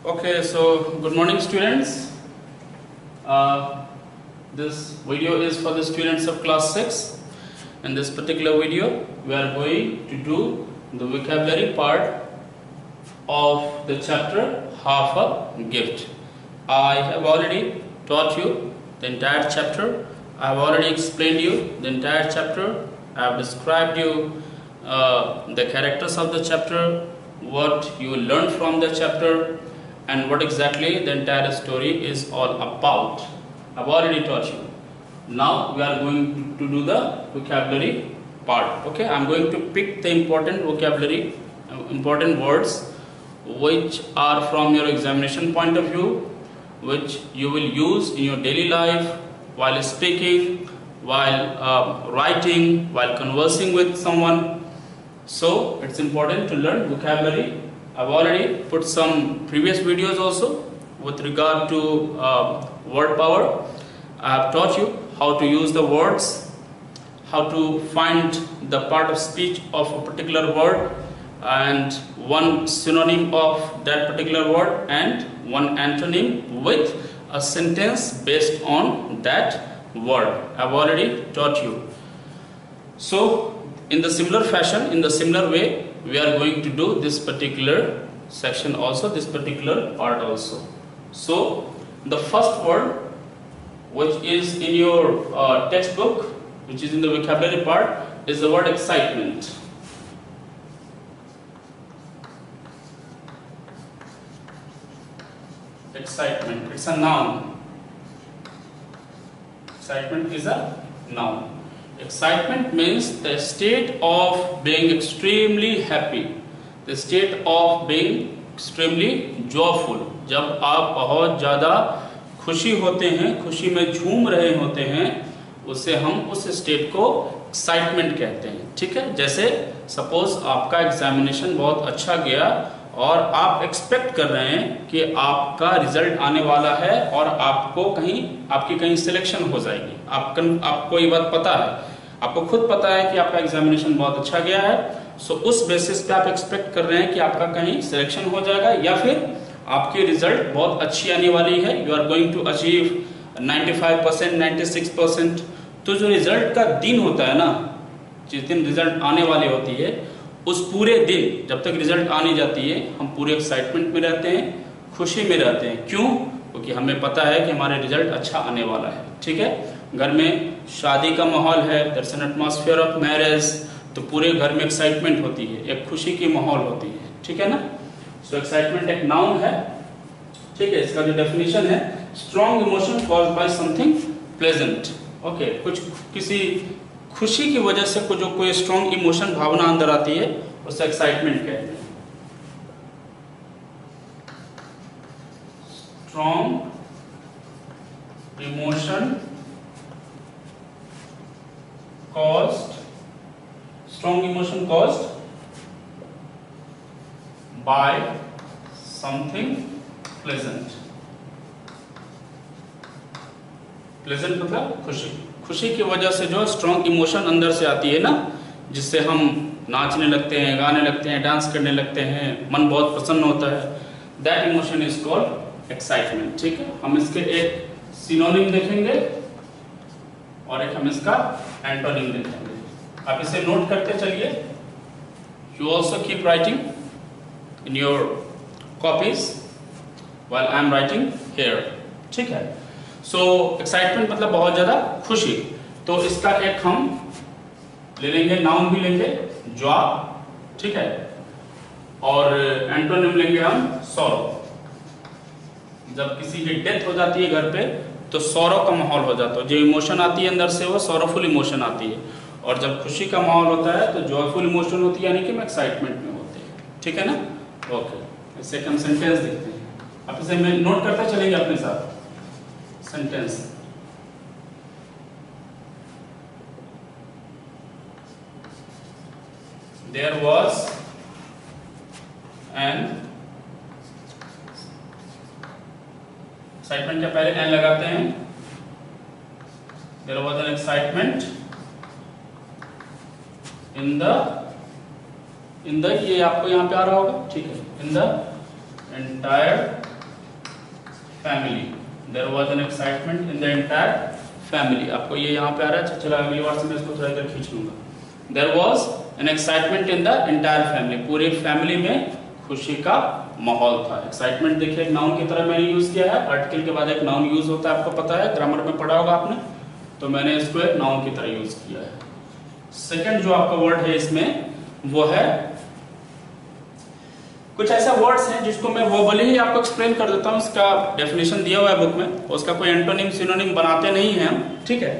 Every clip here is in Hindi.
Okay, so good morning students. This video is for the students of class 6. In this particular video, we are going to do the vocabulary part of the chapter Half a Gift. I have already taught you the entire chapter. I have already explained you the entire chapter. I have described you the characters of the chapter, what you learned from the chapter, and what exactly the entire story is all about. I've already taught you. Now we are going to do the vocabulary part. Okay, I'm going to pick the important vocabulary, important words which are from your examination point of view, which you will use in your daily life, while speaking, while writing, while conversing with someone. So it's important to learn vocabulary. I've already put some previous videos also with regard to word power. I have taught you how to use the words, how to find the part of speech of a particular word and one synonym of that particular word and one antonym with a sentence based on that word. I've already taught you. So in the similar fashion, in the similar way, we are going to do this particular section also, this particular part also. So the first word which is in your textbook, which is in the vocabulary part, is the word excitement. Excitement, it's a noun. Excitement is a noun. Excitement means the state of being extremely happy, the state of being extremely joyful. जब आप बहुत ज़्यादा खुशी होते हैं, खुशी में झूम रहे होते हैं, उसे हम उस स्टेट को एक्साइटमेंट कहते हैं. ठीक है, जैसे सपोज आपका एग्जामिनेशन बहुत अच्छा गया और आप एक्सपेक्ट कर रहे हैं कि आपका रिजल्ट आने वाला है और आपको आपकी कहीं सिलेक्शन हो जाएगी. आपको ये बात पता है, आपको खुद पता है कि आपका एग्जामिनेशन बहुत अच्छा गया है. सो उस बेसिस पे आप एक्सपेक्ट कर रहे हैं कि आपका कहीं सिलेक्शन हो जाएगा या फिर आपकी रिजल्ट बहुत अच्छी आने वाली है. You are going to achieve 95%, 96%. तो जो रिजल्ट का दिन होता है ना, जिस दिन रिजल्ट आने वाली होती है, उस पूरे दिन जब तक रिजल्ट आने जाती है हम पूरे एक्साइटमेंट में रहते हैं, खुशी में रहते हैं. क्यों? क्योंकि हमें पता है कि हमारे रिजल्ट अच्छा आने वाला है. ठीक है, घर में शादी का माहौल है, that's an atmosphere of marriage, तो पूरे घर में एक्साइटमेंट होती है, एक खुशी की माहौल होती है. ठीक है ना. सो एक्साइटमेंट एक नाउन है. ठीक है, इसका जो डेफिनेशन है, strong emotion caused by something pleasant. Okay, कुछ किसी खुशी की वजह से जो कोई स्ट्रॉन्ग इमोशन, भावना अंदर आती है, उसे एक्साइटमेंट कहते हैं. Strong emotion caused by something pleasant. Pleasant मतलब खुशी. खुशी की वजह से जो स्ट्रॉन्ग इमोशन अंदर से आती है ना, जिससे हम नाचने लगते हैं, गाने लगते हैं, डांस करने लगते हैं, मन बहुत प्रसन्न होता है, that emotion is called excitement. ठीक है, हम इसके एक सिनोनिम देखेंगे और एक हम इसका एंटोनिम देखेंगे. आप इसे नोट करते चलिए. You also keep writing in your copies while I am writing here. ठीक है. सो एक्साइटमेंट मतलब बहुत ज्यादा खुशी. तो इसका एक हम ले लेंगे, नाउन भी लेंगे, जॉय. ठीक है, और एंटोनिम लेंगे हम सॉरो. जब किसी की डेथ हो जाती है घर पे तो सॉरो का माहौल हो जाता है, जो इमोशन आती है अंदर से वो सॉरोफुल इमोशन आती है. और जब खुशी का माहौल होता है तो जॉयफुल इमोशन होती है, यानी कि हम एक्साइटमेंट में होते हैं. ठीक है ना. ओके, इससे हम सेंटेंस देखते हैं. आप इसे में नोट करते चलेंगे अपने साथ. Sentence. There was an excitement के पहले एन लगाते हैं. There was an excitement in the ये आपको यहाँ पे आ रहा होगा. ठीक है, in the entire family, there was an excitement in the entire family. आपको ये यहाँ पे आ रहा है, चलो अगली बार से मैं इसको थोड़ा इधर खींच लूंगा। There was an excitement in the entire family, पूरी फैमिली में खुशी का माहौल था। एक्साइटमेंट देखिए एक नाउन की तरह मैंने यूज किया है, आर्टिकल के बाद एक नाउन यूज होता है, आपको पता है, ग्रामर में पढ़ा होगा आपने, तो मैंने इसको एक नाउन की तरह यूज किया है। सेकंड जो आपका वर्ड है इसमें वो है, कुछ ऐसा वर्ड्स हैं जिसको मैं वर्बली ही आपको एक्सप्लेन कर देता हूं, इसका डेफिनेशन दिया हुआ है बुक में, उसका कोई एंटोनिम सिनोनिम बनाते नहीं हैं हम, ठीक है।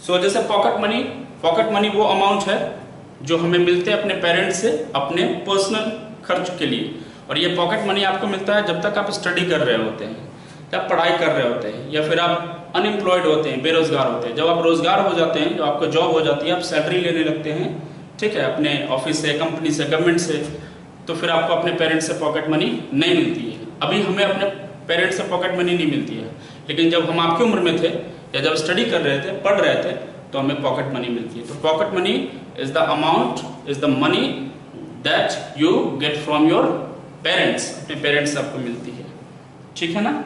सो जैसे पॉकेट मनी, पॉकेट मनी वो अमाउंट है जो हमें मिलते हैं अपने पेरेंट्स से अपने पर्सनल खर्च के लिए, और ये पॉकेट मनी आपको मिलता है जब तक आप स्टडी कर रहे होते हैं, जब पढ़ाई कर रहे होते हैं, या फिर आप अनएम्प्लॉयड होते हैं, बेरोजगार होते हैं। जब आप रोजगार हो जाते हैं, जब आपको जॉब हो जाती है, आप सैलरी लेने लगते हैं, ठीक है, अपने ऑफिस से, कंपनी से, गवर्नमेंट से, तो फिर आपको अपने पेरेंट्स से पॉकेट मनी नहीं मिलती है। अभी हमें अपने पेरेंट्स से पॉकेट मनी नहीं मिलती है, लेकिन जब हम आपकी उम्र में थे या जब स्टडी कर रहे थे, पढ़ रहे थे, तो हमें पॉकेट मनी मिलती है। तो pocket money is the amount, is the money that you get from your parents, अपने पेरेंट्स से आपको मिलती है, ठीक है ना।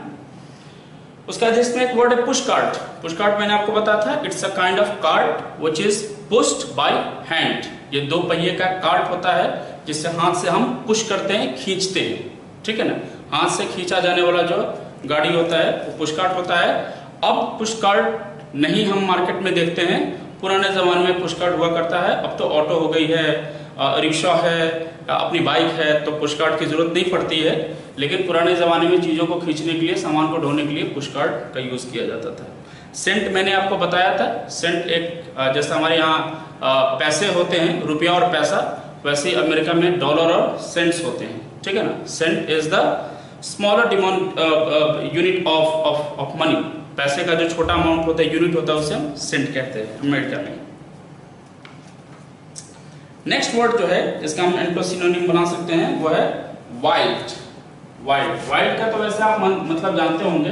उसका जिसमें एक वर्ड है पुश कार्ट। पुश कार्ट मैंने आपको बताया था, it's a kind of cart which is pushed by hand. ये दो पहिए का कार्ट होता है जिससे हाथ से हम पुश करते हैं, खींचते हैं, ठीक है ना। हाथ से खींचा जाने वाला जो गाड़ी होता है वो पुश कार्ट होता है। अब पुश कार्ट नहीं हम मार्केट में देखते हैं, पुराने जमाने में पुश कार्ट हुआ करता है। अब तो ऑटो हो गई है, रिक्शा है, अपनी बाइक है, तो पुश कार्ट की जरूरत नहीं पड़ती है, लेकिन पुराने जमाने में चीजों को खींचने के लिए, सामान को ढोने के लिए पुश कार्ट का यूज किया जाता था। सेंट मैंने आपको बताया था, सेंट एक जैसे हमारे यहाँ पैसे होते हैं, रुपया और पैसा, वैसे ही अमेरिका में डॉलर और सेंट्स होते हैं, ठीक है ना। Cent is the smaller unit of money. पैसे का जो छोटा अमाउंट होता है, यूनिट होता है, उसे हम सेंट कहते हैं अमेरिका में। नेक्स्ट वर्ड जो है इसका हम एंटोसिनोनिम बना सकते हैं, वो है वाइल्ड। वाइल्ड, वाइल्ड का तो वैसे आप मतलब जानते होंगे,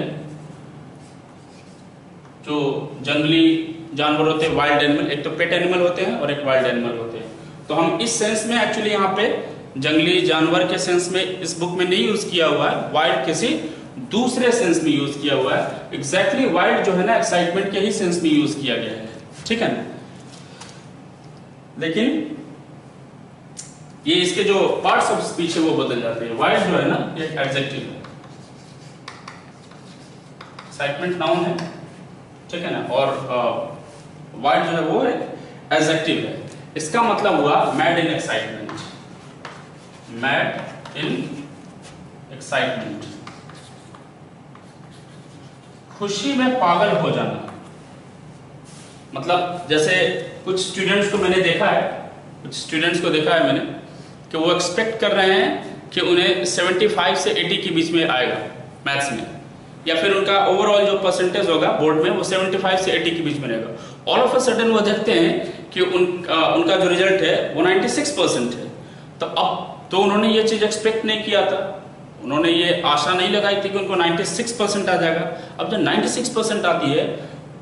जो जंगली जानवर होते हैं, वाइल्ड एनिमल, एक तो पेट एनिमल होते हैं और एक वाइल्ड एनिमल होते हैं। तो हम इस सेंस में एक्चुअली यहाँ पे जंगली जानवर के सेंस में इस बुक में नहीं यूज किया हुआ है, वाइल्ड किसी दूसरे सेंस में यूज किया हुआ है। एग्जैक्टली वाइल्ड जो है ना, एक्साइटमेंट के ही सेंस में यूज किया गया है, ठीक है ना। लेकिन ये इसके जो पार्ट्स ऑफ स्पीच है वो बदल जाते हैं। वाइल्ड जो है ना, ये एडजेक्टिव है, एक्साइटमेंट नाउन है, ठीक है ना, और वाइल्ड जो है वो एडजेक्टिव है। इसका मतलब हुआ mad in excitement, mad in excitement, खुशी में पागल हो जाना। मतलब जैसे कुछ स्टूडेंट्स को मैंने देखा है, कुछ स्टूडेंट्स को देखा है मैंने कि वो एक्सपेक्ट कर रहे हैं कि उन्हें 75 से 80 के बीच में आएगा मैथ्स में, या फिर उनका ओवरऑल जो परसेंटेज होगा बोर्ड में वो 75 से 80 के बीच में रहेगा। ऑल ऑफ अ सडन वो देखते हैं कि उनका जो रिजल्ट है वो 96% है। तो अब तो उन्होंने ये चीज एक्सपेक्ट नहीं किया था, उन्होंने ये आशा नहीं लगाई थी कि उनको 96% आ जाएगा। अब जब 96% आती है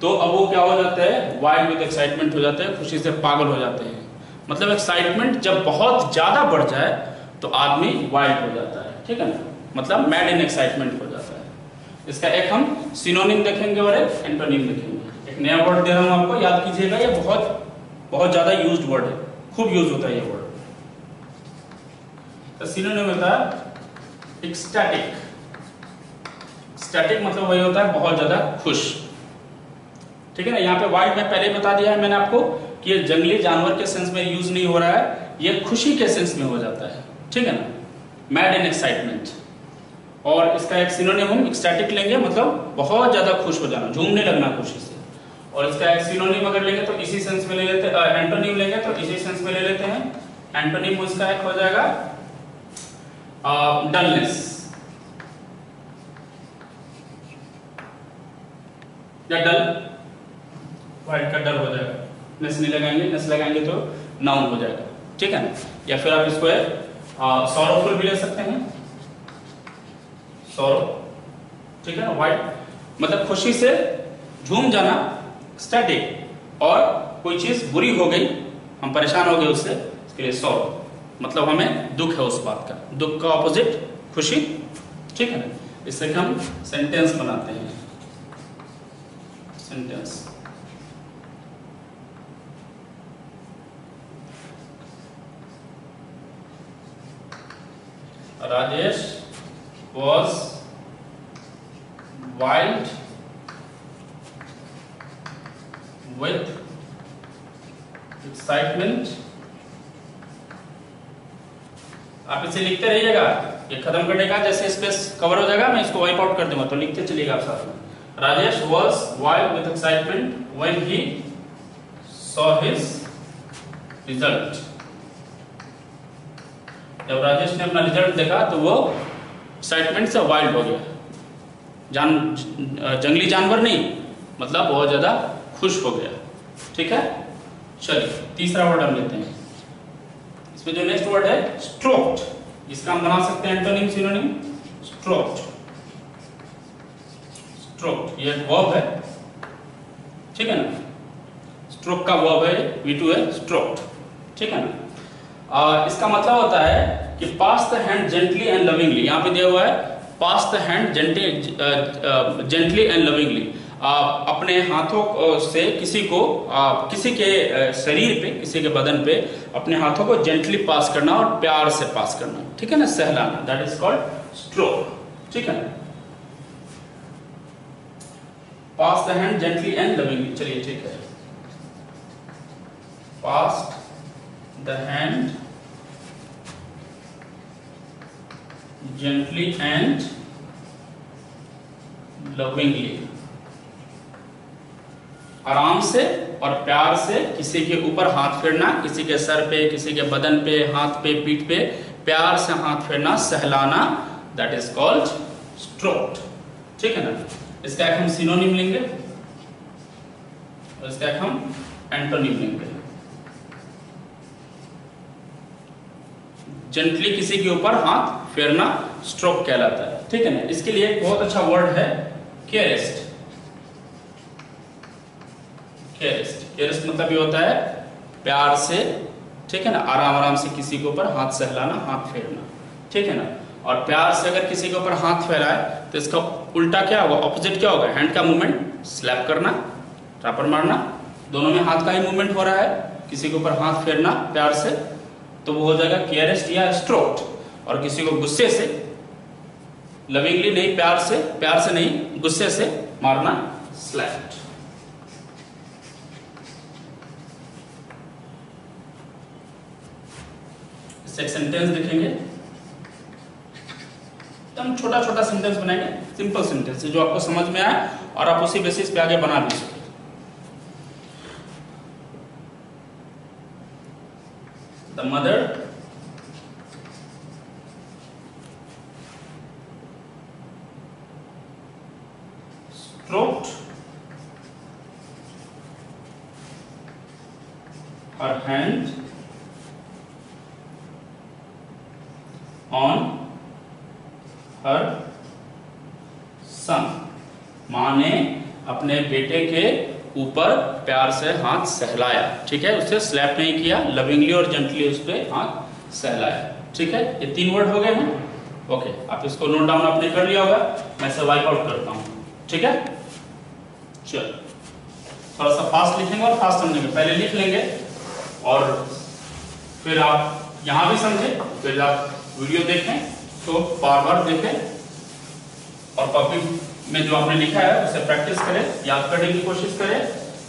तो अब वो क्या हो जाता है, वाइल्ड विद एक्साइटमेंट हो जाते हैं, खुशी से पागल हो जाते हैं। मतलब एक्साइटमेंट जब बहुत ज्यादा बढ़ जाए तो आदमी वाइल्ड हो जाता है, ठीक है ना, मतलब मैड इन एक्साइटमेंट हो जाता है। इसका एक हम सिनोनिम देखेंगे और एक एंटोनिम देखेंगे। एक नया वर्ड दे रहा हूं आपको, याद कीजिएगा, ये बहुत ज्यादा यूज्ड वर्ड है, खूब यूज होता है ये वर्ड। तो सिनोनिम होता है एक्सटैटिक। एक्सटैटिक मतलब वही होता है बहुत ज्यादा खुश, ठीक है ना। यहाँ पे वाइल्ड में पहले बता दिया है मैंने आपको कि ये जंगली जानवर के सेंस में यूज नहीं हो रहा है, ये खुशी के सेंस में हो जाता है, ठीक है ना, मैड इन एक्साइटमेंट। और इसका एक सिनोनिम हम एक्सटैटिक लेंगे, मतलब बहुत ज्यादा खुश हो जाना, झूमने लगना खुशी से। और इसका एक सिनोनिम अगर लेंगे तो इसी सेंस में ले लेते हैं, एंटोनिम लेंगे तो इसी सेंस में ले लेते हैं। एंटोनिम उसका एक हो जाएगा डलनेस या डल, वाइल्ड का डल हो जाएगा। नेस नहीं लगाएंगे, नेस लगाएंगे तो नाउन हो जाएगा, ठीक है ना। या फिर आप इसको सॉरोफुल भी ले सकते हैं, सॉरो, ठीक है ना। वाइल्ड मतलब खुशी से झूम जाना, स्टैटिक, और कोई चीज बुरी हो गई, हम परेशान हो गए उससे, इसके लिए सॉरो, मतलब हमें दुख है उस बात का, दुख का ऑपोजिट खुशी, ठीक है ना। इससे हम सेंटेंस बनाते हैं। Sentence Rajesh was wild with excitement। आप इसे लिखते रहिएगा, ये खत्म करने का जैसे स्पेस कवर हो जाएगा मैं इसको वाइप आउट कर दूंगा, तो लिखते चलिएगा आप साथ में। Rajesh was wild with excitement when he saw his result। जब राजेश ने अपना रिजल्ट देखा तो वो एक्साइटमेंट से वाइल्ड हो गया। जंगली जानवर नहीं, मतलब बहुत ज्यादा खुश हो गया। ठीक है, चलिए तीसरा वर्ड हम लेते हैं। इसमें जो नेक्स्ट वर्ड है स्ट्रोक्ड, इसका हम बना सकते हैं एंटोनिम सिनोनिम स्ट्रोक्ड। स्ट्रोक्ड ये एक वर्ब है, ठीक है ना, स्ट्रोक का वर्ब है, V2 है स्ट्रोक्ड, ठीक है ना। इसका मतलब होता है कि pass the hand gently and lovingly. यहाँ पे दिया हुआ है pass the hand gently and lovingly. अपने हाथों से किसी को किसी के शरीर पे, किसी के बदन पे अपने हाथों को जेंटली पास करना और प्यार से पास करना, ठीक है ना, सहलाना, दैट इज कॉल्ड स्ट्रोक, ठीक है ना। Pass the hand gently and lovingly, चलिए ठीक है। Pass the hand gently and lovingly, आराम से और प्यार से किसी के ऊपर हाथ फेरना, किसी के सर पे, किसी के बदन पे, हाथ पे, पीठ पे प्यार से हाथ फेरना, सहलाना, दैट इज कॉल्ड स्ट्रोक्ड, ठीक है ना। इसका एक हम सिनोनिम लेंगे और इसका एक हम एंटोनिम लेंगे। जेंटली किसी के ऊपर हाथ फेरना स्ट्रोक कहलाता है, ठीक है ना। इसके लिए एक बहुत अच्छा वर्ड है केयरेस्ट। केयरेस्ट, केयरेस्ट मतलब ये होता है प्यार से, ठीक है ना, आराम आराम से किसी के ऊपर हाथ सहलाना, हाथ फेरना, ठीक है ना। और प्यार से अगर किसी के ऊपर हाथ फैलाए तो इसका उल्टा क्या होगा, ऑपोजिट क्या होगा, हैंड का मूवमेंट, स्लैप करना, ट्रापर मारना, दोनों में हाथ का ही मूवमेंट हो रहा है। किसी के ऊपर हाथ फेरना प्यार से तो वो हो जाएगा केयरेस्ट या स्ट्रोक्ड, और किसी को गुस्से से, लविंगली नहीं, प्यार से नहीं, गुस्से से मारना, स्लैप्ड। इससे एक सेंटेंस देखेंगे, तो हम छोटा छोटा सेंटेंस बनाएंगे, सिंपल सेंटेंस जो आपको समझ में आए और आप उसी बेसिस पे आगे बना भी सकें। The mother stroked her hand on her son। माँ ने अपने बेटे के ऊपर प्यार से हाथ सहलाया, ठीक है, उसे स्लैप नहीं किया, लविंगली और जेंटली उस पर हाथ सहलाया, ठीक है। ये 3 वर्ड हो गए हैं, ओके। आप इसको नोट डाउन आपने कर लिया होगा, मैं इसे वाइप आउट करता हूं, ठीक है। चलो थोड़ा सा फास्ट लिखेंगे और फास्ट समझेंगे, पहले लिख लेंगे और फिर आप यहां भी समझे, फिर आप वीडियो देखें तो बार बार देखें और कॉपी में जो आपने लिखा है उसे प्रैक्टिस करें, याद करने की कोशिश करें,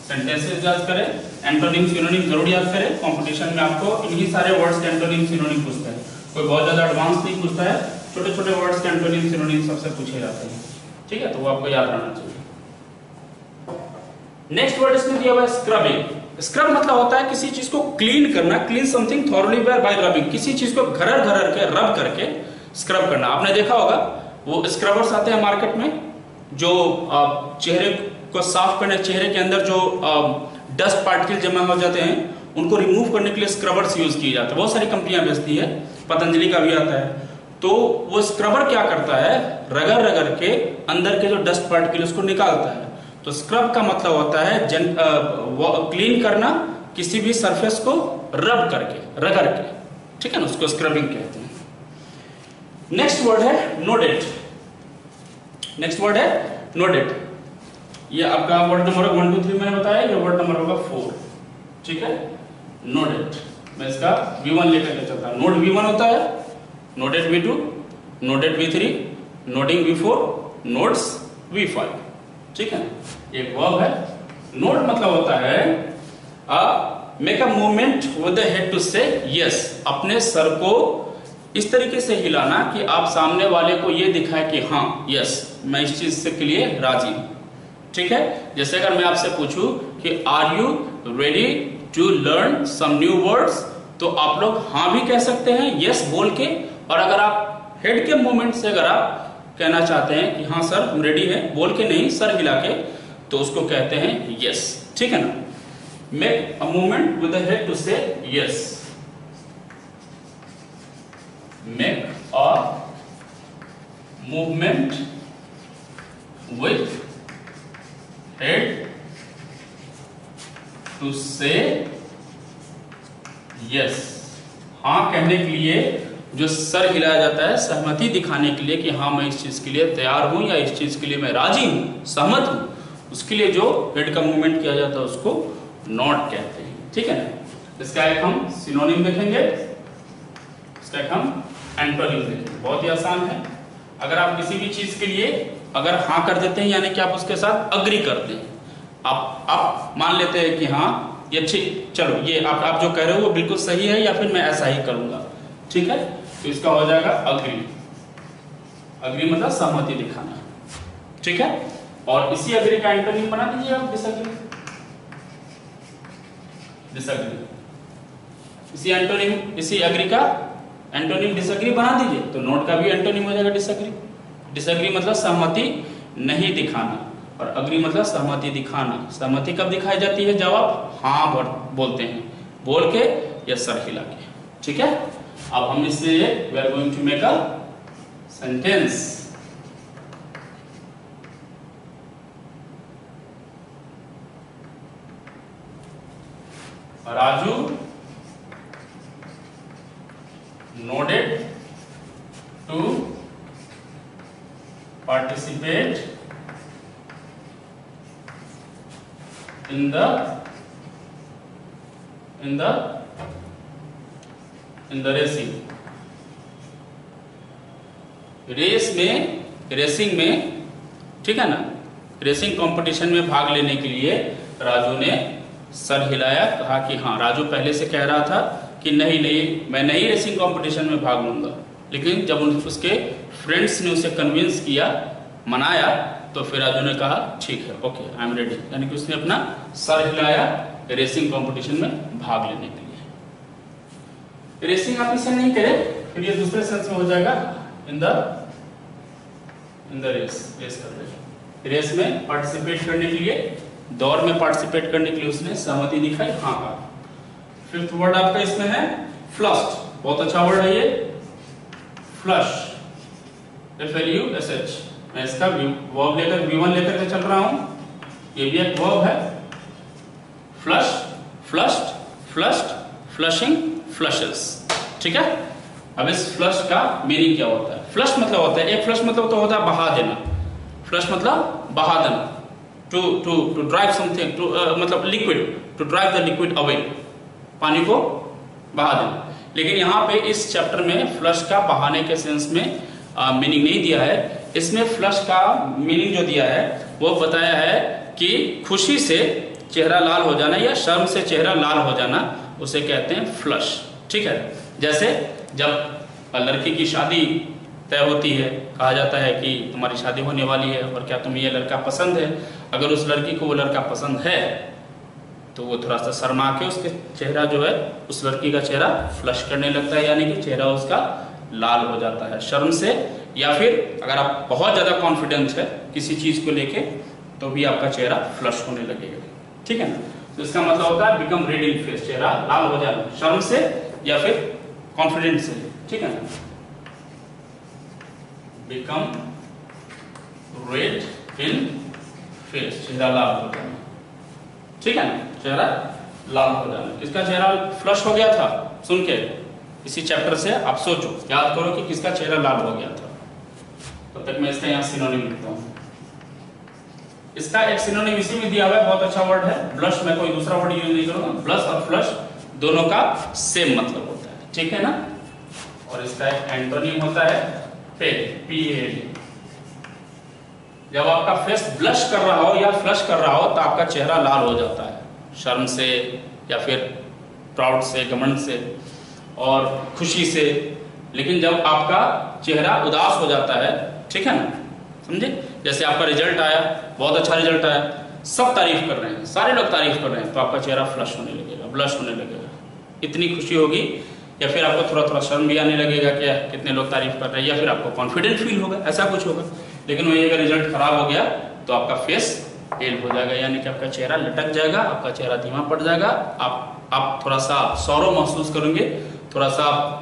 सेंटेंसेस याद करें, एंटोनिम सिनोनिम जरूर याद करें। कंपटीशन में आपको इन्हीं सारे वर्ड्स के एंटोनिम सिनोनिम पूछते हैं, कोई बहुत ज्यादा एडवांस नहीं पूछता है, छोटे छोटे वर्ड्स के एंटोनिम सिनोनिम सबसे पूछे जाते हैं, ठीक है, तो वो आपको याद रहना चाहिए। नेक्स्ट वर्ड इसमें दिया हुआ है स्क्रबिंग। स्क्रब मतलब होता है किसी चीज को क्लीन करना, clean something thoroughly bye rubbing, किसी चीज को घरर के रब करके स्क्रब करना। आपने देखा होगा वो स्क्रबर्स आते हैं मार्केट में जो चेहरे को साफ करने, चेहरे के अंदर जो डस्ट पार्टिकल जमा हो जाते हैं उनको रिमूव करने के लिए स्क्रबर्स यूज किए जाते हैं। बहुत सारी कंपनियां बेचती है, पतंजलि का भी आता है। तो वो स्क्रबर क्या करता है, रगड़ के अंदर के जो डस्ट पार्टिकल उसको निकालता है। तो स्क्रब का मतलब होता है क्लीन करना, किसी भी सरफेस को रब करके, रगड़ के, ठीक है ना, उसको स्क्रबिंग कहते हैं। नेक्स्ट वर्ड है नोडेड। नेक्स्ट वर्ड है नोटेड। ये आपका वर्ड नंबर 1 2 3 मैंने बताया, ये वर्ड नंबर होगा 4। ठीक है, नोटेड। मैं इसका V1 लेकर के चलता हूं। नोट V1 होता है, noted V2, noted V3, noting V4, notes V5। ठीक है, एक वर्ब है। नोट मतलब होता है make a movement with the head to say yes, अपने सर को इस तरीके से हिलाना कि आप सामने वाले को ये दिखाए कि हाँ यस मैं इस चीज से के लिए राजी हूं। ठीक है, जैसे अगर मैं आपसे पूछूं कि are you ready to learn some new words, तो आप लोग हाँ भी कह सकते हैं यस बोल के, और अगर आप हेड के मूवमेंट से अगर आप कहना चाहते हैं कि हाँ सर हम रेडी हैं बोल के नहीं सर हिला के, तो उसको कहते हैं यस। ठीक है ना, make a movement with the head to say yes, make a movement with head to say yes. हाँ कहने के लिए जो सर हिलाया जाता है सहमति दिखाने के लिए कि हाँ मैं इस चीज के लिए तैयार हूं या इस चीज के लिए मैं राजी हूं, सहमत हूं, उसके लिए जो हेड का मूवमेंट किया जाता है उसको नॉट कहते हैं। ठीक है ना, इसका एक हम सिनोनिम देखेंगे, इसका एक हम एंटोनिम देखेंगे। बहुत ही आसान है। अगर आप किसी भी चीज के लिए अगर हाँ कर देते हैं यानी कि आप उसके साथ अग्री करते हैं, आप मान लेते हैं कि हाँ ये ठीक, चलो ये आप जो कह रहे हो वो बिल्कुल सही है या फिर मैं ऐसा ही करूंगा। ठीक है, तो इसका हो जाएगा अग्री। अग्री मतलब सहमति दिखाना। ठीक है, और इसी अग्री का एंटोनिम बना दीजिए आप डिसएग्री। डिसएग्री इसी एंटोनिम, इसी अग्री का एंटोनिम डिसएग्री बना दीजिए, तो नोट का भी एंटोनिम हो जाएगा डिसएग्री। डिसएग्री मतलब सहमति नहीं दिखाना, और अग्री मतलब सहमति दिखाना। सहमति कब दिखाई जाती है? जब आप हाँ बोलते हैं, बोल के या सर हिला के। ठीक है, अब हम इससे we are going to make a sentence. Raju nodded to participate in the racing। Racing में, ठीक है ना, रेसिंग कंपटीशन में भाग लेने के लिए राजू ने सर हिलाया, कहा कि हाँ। राजू पहले से कह रहा था कि नहीं मैं नहीं रेसिंग कंपटीशन में भाग लूंगा, लेकिन जब उसके फ्रेंड्स ने उसे कन्विंस किया, मनाया, तो फिर राजू ने कहा ठीक है, ओके आई एम रेडी, यानी कि उसने अपना सर हिलाया रेसिंग कंपटीशन में भाग लेने के लिए। रेसिंग आप इसे नहीं करें, फिर ये दूसरे सेंस में हो जाएगा इन द रेस कर रहे। रेस में पार्टिसिपेट करने के लिए, दौड़ में पार्टिसिपेट करने के लिए उसने सहमति दिखाई, हाँ कहा। फिफ्थ वर्ड आपका इसमें है फ्लश्ड। बहुत अच्छा वर्ड है ये, फ्लश, FLUSH। मैं इसका वर्ब लेकर V1 लेकर के चल रहा हूं, ये भी एक वर्ब है। Flush, flushed, flushed, flushing, flushes. ठीक है, अब इस फ्लश का मीनिंग क्या होता है? फ्लश मतलब होता है, एक फ्लश मतलब तो होता है बहा देना। फ्लश मतलब बहा देना, टू ड्राइव समथिंग, मतलब liquid, to drive the liquid away, पानी को बहा देना। लेकिन यहाँ पे इस चैप्टर में फ्लश का बहाने के सेंस में मीनिंग नहीं दिया है। इसमें फ्लश का मीनिंग जो दिया है वो बताया है कि खुशी से चेहरा लाल हो जाना या शर्म से चेहरा लाल हो जाना, उसे कहते हैं फ्लश। ठीक है, जैसे जब लड़की की शादी तय होती है, कहा जाता है कि तुम्हारी शादी होने वाली है और क्या तुम्हें ये लड़का पसंद है। अगर उस लड़की को वो लड़का पसंद है तो वो थोड़ा सा शर्मा के उसके चेहरा जो है, उस लड़की का चेहरा फ्लश करने लगता है, यानी कि चेहरा उसका लाल हो जाता है शर्म से। या फिर अगर आप बहुत ज्यादा कॉन्फिडेंस है किसी चीज को लेके, तो भी आपका चेहरा फ्लश होने लगेगा। ठीक है ना, तो इसका मतलब होता है बिकम रेड इन फेस, चेहरा लाल हो जाना शर्म से या फिर कॉन्फिडेंस से। ठीक है ना, बिकम रेड इन फेस, चेहरा लाल हो जाना। ठीक है ना, चेहरा लाल हो जाना। किसका चेहरा फ्लश हो गया था सुन के? इसी चैप्टर से आप सोचो, याद करो कि किसका चेहरा लाल हो गया था। तब तक मैं इसका यहाँ सिनोनिम लिखता हूँ। इसका एक सिनोनिम इसी में दिया हुआ है, बहुत अच्छा वर्ड है ब्लश। मैं कोई दूसरा वर्ड यूज नहीं करूंगा। ब्लश और फ्लश दोनों का सेम मतलब होता है, ठीक है ना। और इसका एक एंटोनिम होता है पेल, PAL। जब आपका फेस ब्लश कर रहा हो या फ्लश कर रहा हो तो आपका चेहरा लाल हो जाता है, शर्म से या फिर प्राउड से, घमंड से और खुशी से। लेकिन जब आपका चेहरा उदास हो जाता है, ठीक है ना, समझे, जैसे आपका रिजल्ट आया, बहुत अच्छा रिजल्ट आया, सब तारीफ कर रहे हैं, सारे लोग तारीफ कर रहे हैं, तो आपका चेहरा फ्लश होने लगेगा, ब्लश होने लगेगा, इतनी खुशी होगी। या फिर आपको थोड़ा थोड़ा शर्म भी आने लगेगा कि कितने लोग तारीफ कर रहे हैं, या फिर आपको कॉन्फिडेंट फील होगा, ऐसा कुछ होगा। लेकिन वही अगर रिजल्ट खराब हो गया तो आपका फेस पेल हो जाएगा, यानी कि आपका चेहरा लटक जाएगा, आपका चेहरा धीमा पड़ जाएगा, आप थोड़ा सा सौरो महसूस करेंगे, थोड़ा सा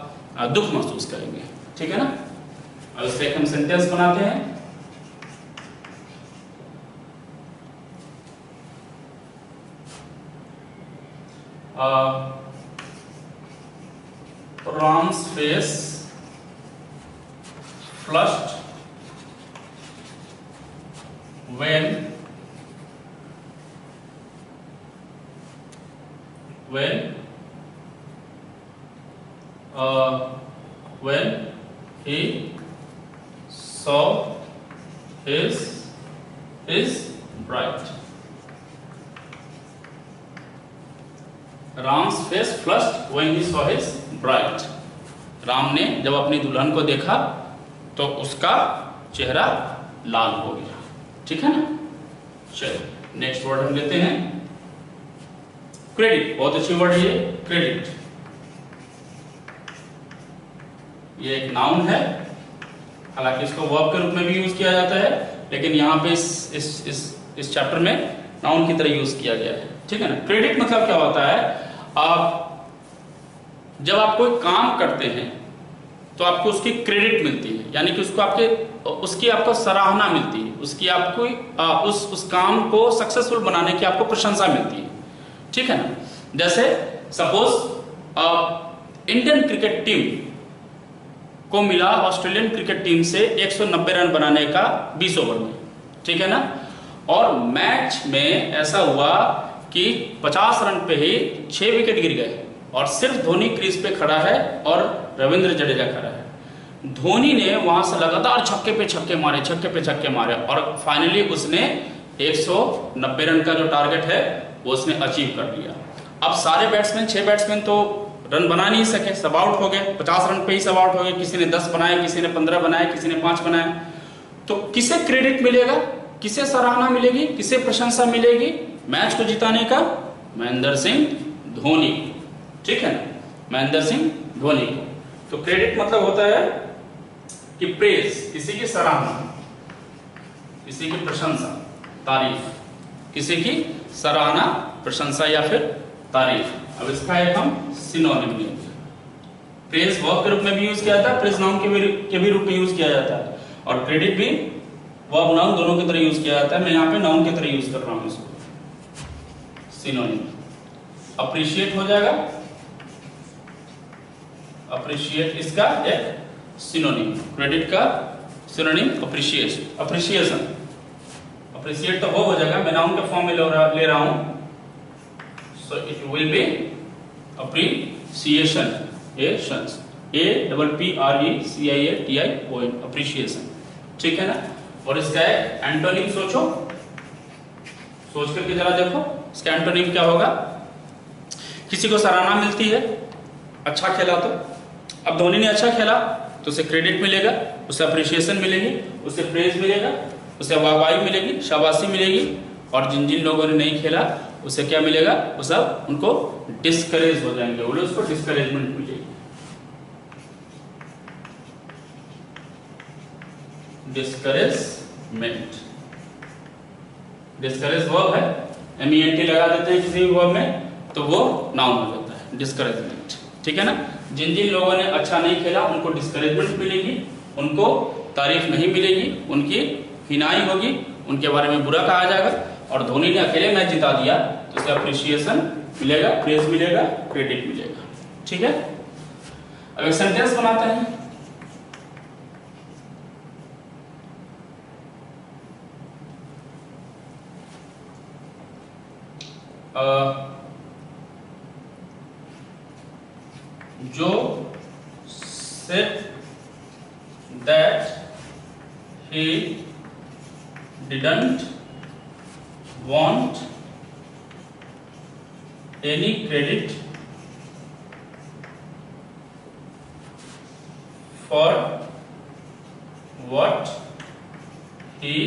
दुख महसूस करेंगे, ठीक है ना। अब इससे एक हम सेंटेंस बनाते हैं। Ram's face flushed when he saw his bride. Ram's face flushed when he saw his bride. Ram ने जब अपनी दुल्हन को देखा तो उसका चेहरा लाल हो गया, ठीक है ना। चलिए नेक्स्ट वर्ड हम लेते हैं क्रेडिट। बहुत अच्छी वर्ड ये क्रेडिट। ये एक नाउन है, हालांकि इसको वर्ब के रूप में भी यूज किया जाता है, लेकिन यहाँ पे इस चैप्टर में नाउन की तरह यूज किया गया है, ठीक है ना। क्रेडिट मतलब क्या होता है, आप जब आप कोई काम करते हैं तो आपको उसकी क्रेडिट मिलती है, यानी कि उसकी आपको सराहना मिलती है, उसकी आपको उस काम को सक्सेसफुल बनाने की आपको प्रशंसा मिलती है, ठीक है ना। जैसे सपोज इंडियन क्रिकेट टीम को मिला ऑस्ट्रेलियन क्रिकेट टीम से 190 रन बनाने का 20 ओवर में, ठीक है ना। और मैच में ऐसा हुआ कि 50 रन पे ही 6 विकेट गिर गए और सिर्फ धोनी क्रीज पे खड़ा है और रविंद्र जडेजा खड़ा है। धोनी ने वहां से लगातार छक्के पे छक्के मारे और फाइनली उसने 190 रन का जो टारगेट है वो उसने अचीव कर लिया। अब सारे बैट्समैन 6 बैट्समैन तो रन बना नहीं सके, सब आउट हो गए, 50 रन पे ही सब आउट हो गए। किसी ने 10 बनाए, किसी ने 15 बनाए, किसी ने 5 बनाए। तो किसे क्रेडिट मिलेगा, किसे सराहना मिलेगी, किसे प्रशंसा मिलेगी मैच को जिताने का? महेंद्र सिंह धोनी, ठीक है ना, महेंद्र सिंह धोनी को। तो क्रेडिट मतलब होता है कि प्रेज, किसी की सराहना, किसी की प्रशंसा, तारीफ, किसी की सराहना, प्रशंसा या फिर तारीफ। अब इसका एक हम सिनोनिम लेंगे। प्रेज वर्ब के रूप में भी यूज किया जाता है, प्रेज नाउन के भी रूप में यूज किया जाता है, और क्रेडिट भी वर्ब नाउन दोनों की तरह यूज किया जाता है। मैं यहाँ पे नाउन की तरह यूज कर रहा हूं इसको, सिनोनिम। अप्रिशिएट हो जाएगा, अप्रिशिएट इसका एक सिनोनिम, क्रेडिट का सिनोनिम अप्रिशिएशन। अप्रिशिएट तो वो हो जाएगा, मैं नाउन के फॉर्म में ले रहा हूं, so it will be appreciation, APPRECIATION, appreciation, ठीक है ना। और इसका एक एंटोनिम सोच करके जरा देखो, इसका एंटोनिम क्या होगा। किसी को सराहना मिलती है, अच्छा खेला तो, अब धोनी ने अच्छा खेला तो उसे क्रेडिट मिलेगा, उसे अप्रिशिएशन मिलेगी, उसे प्रेज मिलेगा, उसे वाहवाही मिलेगी, शाबाशी मिलेगी। और जिन जिन लोगों ने नहीं खेला उसे क्या मिलेगा, वो सब उनको डिस्करेज हो जाएंगे, बोले उसको डिस्करेजमेंट मिलेगी। डिस्करेजमेंट, डिस्करेज वर्ब है, MENT लगा देते हैं किसी भी वर्ब में तो वो नाउन हो जाता है, डिस्करेजमेंट, ठीक है ना। जिन जिन लोगों ने अच्छा नहीं खेला उनको डिस्करेजमेंट मिलेगी, उनको तारीफ नहीं मिलेगी, उनकी हिनाई होगी, उनके बारे में बुरा कहा जाएगा। और धोनी ने अकेले मैच जिता दिया तो उसे अप्रिशिएशन मिलेगा, प्रेज मिलेगा, क्रेडिट मिलेगा, ठीक है। अब एक सेंटेंस बनाते हैं। जो said that he didn't want any credit for what he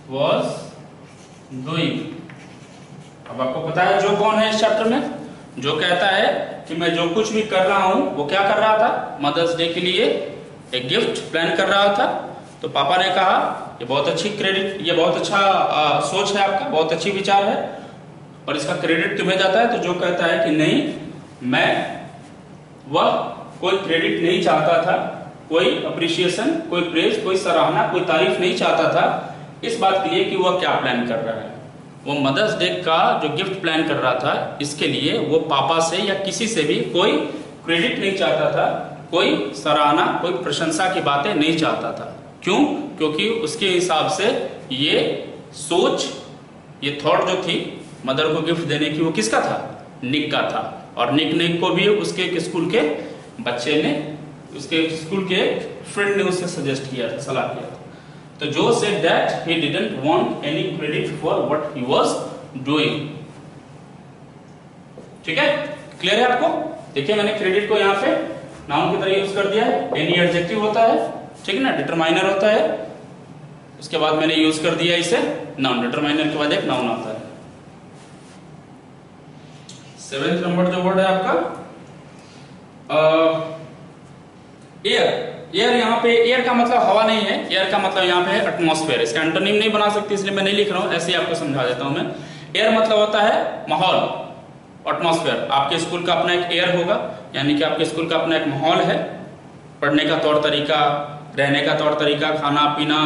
was doing। अब आपको पता है जो कौन है इस चैप्टर में, जो कहता है कि मैं जो कुछ भी कर रहा हूं वो क्या कर रहा था, मदर्स डे के लिए एक गिफ्ट प्लान कर रहा था। तो पापा ने कहा ये बहुत अच्छी क्रेडिट, ये बहुत अच्छा सोच है आपका, बहुत अच्छी विचार है और इसका क्रेडिट तुम्हें जाता है। तो जो कहता है कि नहीं, मैं वह कोई क्रेडिट नहीं चाहता था, कोई अप्रिशिएशन, कोई प्रेज, कोई सराहना, कोई तारीफ नहीं चाहता था इस बात के लिए कि वह क्या प्लान कर रहा है। वो मदर्स डे का जो गिफ्ट प्लान कर रहा था इसके लिए वो पापा से या किसी से भी कोई क्रेडिट नहीं चाहता था, कोई सराहना, कोई प्रशंसा की बातें नहीं चाहता था। क्यों? क्योंकि उसके हिसाब से ये सोच, ये थॉट जो थी मदर को गिफ्ट देने की, वो किसका था? निक का था। और निक को भी उसके स्कूल के बच्चे ने, उसके स्कूल के फ्रेंड ने उससे सजेस्ट किया था, सलाह किया था। तो जो said that he didn't want any credit for what he was doing। ठीक है, क्लियर है आपको? देखिए मैंने क्रेडिट को यहाँ पे नाउन की तरह यूज कर दिया है। एनी एडजेक्टिव होता है, ठीक है ना, डिटरमाइनर होता है, उसके बाद मैंने यूज कर दिया इसे नाउन, डिटरमाइनर के बाद एक नाउन आता है। 7th नंबर जो वर्ड है आपका एयर। एयर यहाँ पे, एयर का मतलब हवा नहीं है, एयर का मतलब यहाँ पे है एटमॉस्फेयर। इसका एंटोनिम नहीं बना सकती इसलिए मैं नहीं लिख रहा हूँ, ऐसे ही आपको समझा देता हूँ मैं। एयर मतलब होता है माहौल, एटमॉस्फेयर। आपके स्कूल का अपना एक एयर होगा, यानी कि आपके स्कूल का अपना एक माहौल है, पढ़ने का तौर तरीका, रहने का तौर तरीका, खाना पीना,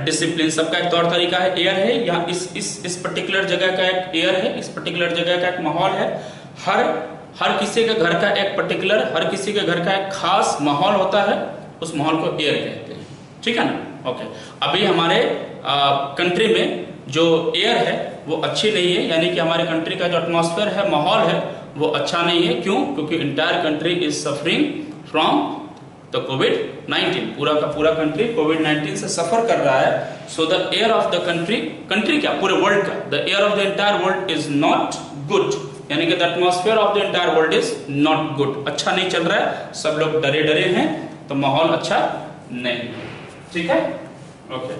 डिसिप्लिन, सबका एक तौर तरीका है, एयर है। यहाँ इस पर्टिकुलर जगह का एक एयर है, इस पर्टिकुलर जगह का एक माहौल है। हर किसी के घर का एक पर्टिकुलर, हर किसी के घर का एक खास माहौल होता है, उस माहौल को एयर कहते हैं। ठीक है ना? ओके। अभी हमारे कंट्री में जो एयर है वो अच्छी नहीं है, यानी कि हमारे कंट्री का जो एटमॉस्फेयर है, माहौल है, वो अच्छा नहीं है। क्यों? क्योंकि entire country is suffering from the कोविड-19। पूरा का पूरा कंट्री कोविड-19 से सफर कर रहा है। So the air of the country क्या, पूरे वर्ल्ड का, the air of the entire world is not good, यानी कि the atmosphere of the entire world is not good, अच्छा नहीं चल रहा है, सब लोग डरे डरे हैं, तो माहौल अच्छा नहीं है। ठीक है, ओके।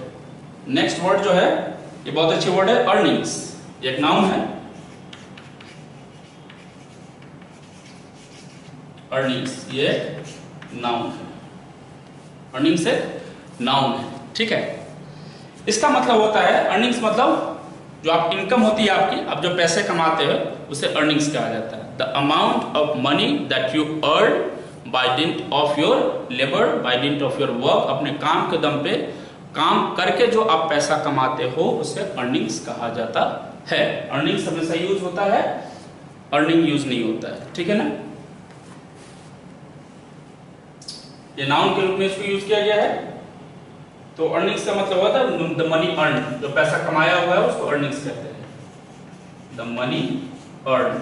नेक्स्ट वर्ड जो है ये बहुत अच्छी वर्ड है, अर्निंग्स। ये एक नाउन है, अर्निंग्स ये नाउन है, अर्निंग्स एक नाउन है। ठीक है, इसका मतलब होता है, अर्निंग्स मतलब जो आप इनकम होती है आपकी, आप जो पैसे कमाते हो उसे अर्निंग्स कहा जाता है। The amount of money that you earn by dint of your labour, by dint of your work, अपने काम के दम पे काम करके जो आप पैसा कमाते हो उसे अर्निंग्स कहा जाता है। अर्निंग्स हमेशा यूज होता है, अर्निंग यूज नहीं होता है। ठीक है ना? ये नाउन के रूप में इसको यूज किया गया है। तो अर्निंग्स का मतलब होता है द मनी अर्न, जो पैसा कमाया हुआ है उसको अर्निंग्स कहते हैं, द मनी अर्न।